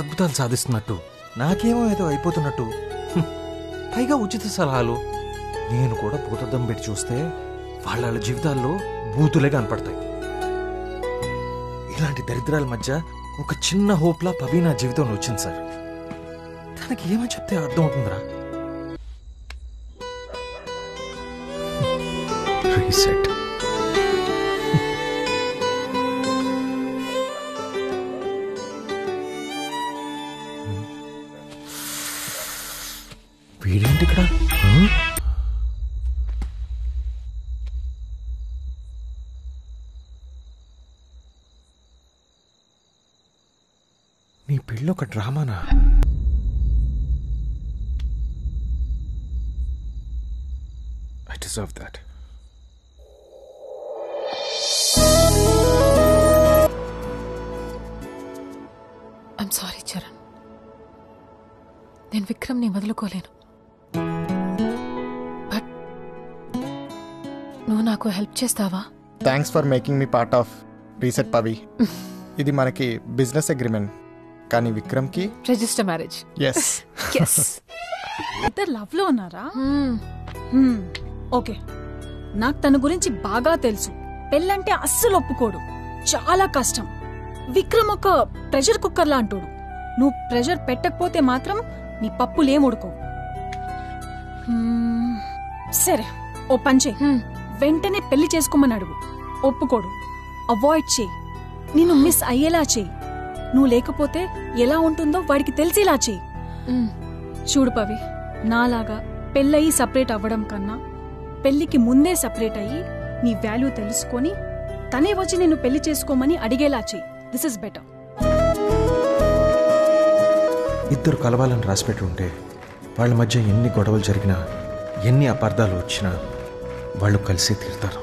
అద్భుతాలు సాధిస్తున్నట్టు నాకేమో ఏదో అయిపోతున్నట్టు, పైగా ఉచిత సలహాలు. నేను కూడా భూతద్దం పెట్టి చూస్తే వాళ్ళ జీవితాల్లో బూతులే కనపడతాయి. ఇలాంటి దరిద్రాల మధ్య ఒక చిన్న హోప్లా పవి నా జీవితంలో వచ్చింది సార్. తనకి ఏమని చెప్తే అర్థం అవుతుందిరా? రీసెట్. వీడేంటి ఇక్కడ? నీ పెళ్ళి ఒక డ్రామానా? I deserve that. I'm sorry Charan, నేను విక్రమ్ని వదులుకోలేను. బట్ నువ్వు నాకు హెల్ప్ చేస్తావా? Thanks for making me part of reset Pavi. ఇది మనకి బిజినెస్ అగ్రిమెంట్, కానీ విక్రమ్కి రిజిస్టర్ మ్యారేజ్. ఎస్. ఎస్. ఇద్దరు లవ్ లో ఉన్నారా? ఓకే, నాకు తన గురించి బాగా తెలుసు. పెళ్ళంటే అస్సలు ఒప్పుకోడు, చాలా కష్టం. విక్రమ్ ఒక ప్రెషర్ కుక్కర్ లా అంటాడు. నువ్వు ప్రెషర్ పెట్టకపోతే మాత్రం నీ పప్పులేం ఉడుకో. సరే, ఓ పంచే, వెంటనే పెళ్లి చేసుకోమని అడుగు. ఒప్పుకోడు, అవాయిడ్ చేయి. నిన్ను మిస్ అయ్యేలా చేయి. నువ్వు లేకపోతే ఎలా ఉంటుందో వాడికి తెలిసేలా చేయి. చూడు పవి, నాలాగా పెళ్ళయి సపరేట్ అవ్వడం కన్నా పెళ్లికి ముందే సపరేట్ అయ్యి నీ వాల్యూ తెలుసుకొని తనే వచ్చి నిన్ను పెళ్లి చేసుకోమని అడిగేలా చెయ్యి. This is better. ఇద్దరు కలవాలని రాసిపెట్టి ఉంటే వాళ్ళ మధ్య ఎన్ని గొడవలు జరిగినా, ఎన్ని అపార్థాలు వచ్చినా వాళ్ళు కలిసి తీరుతారు.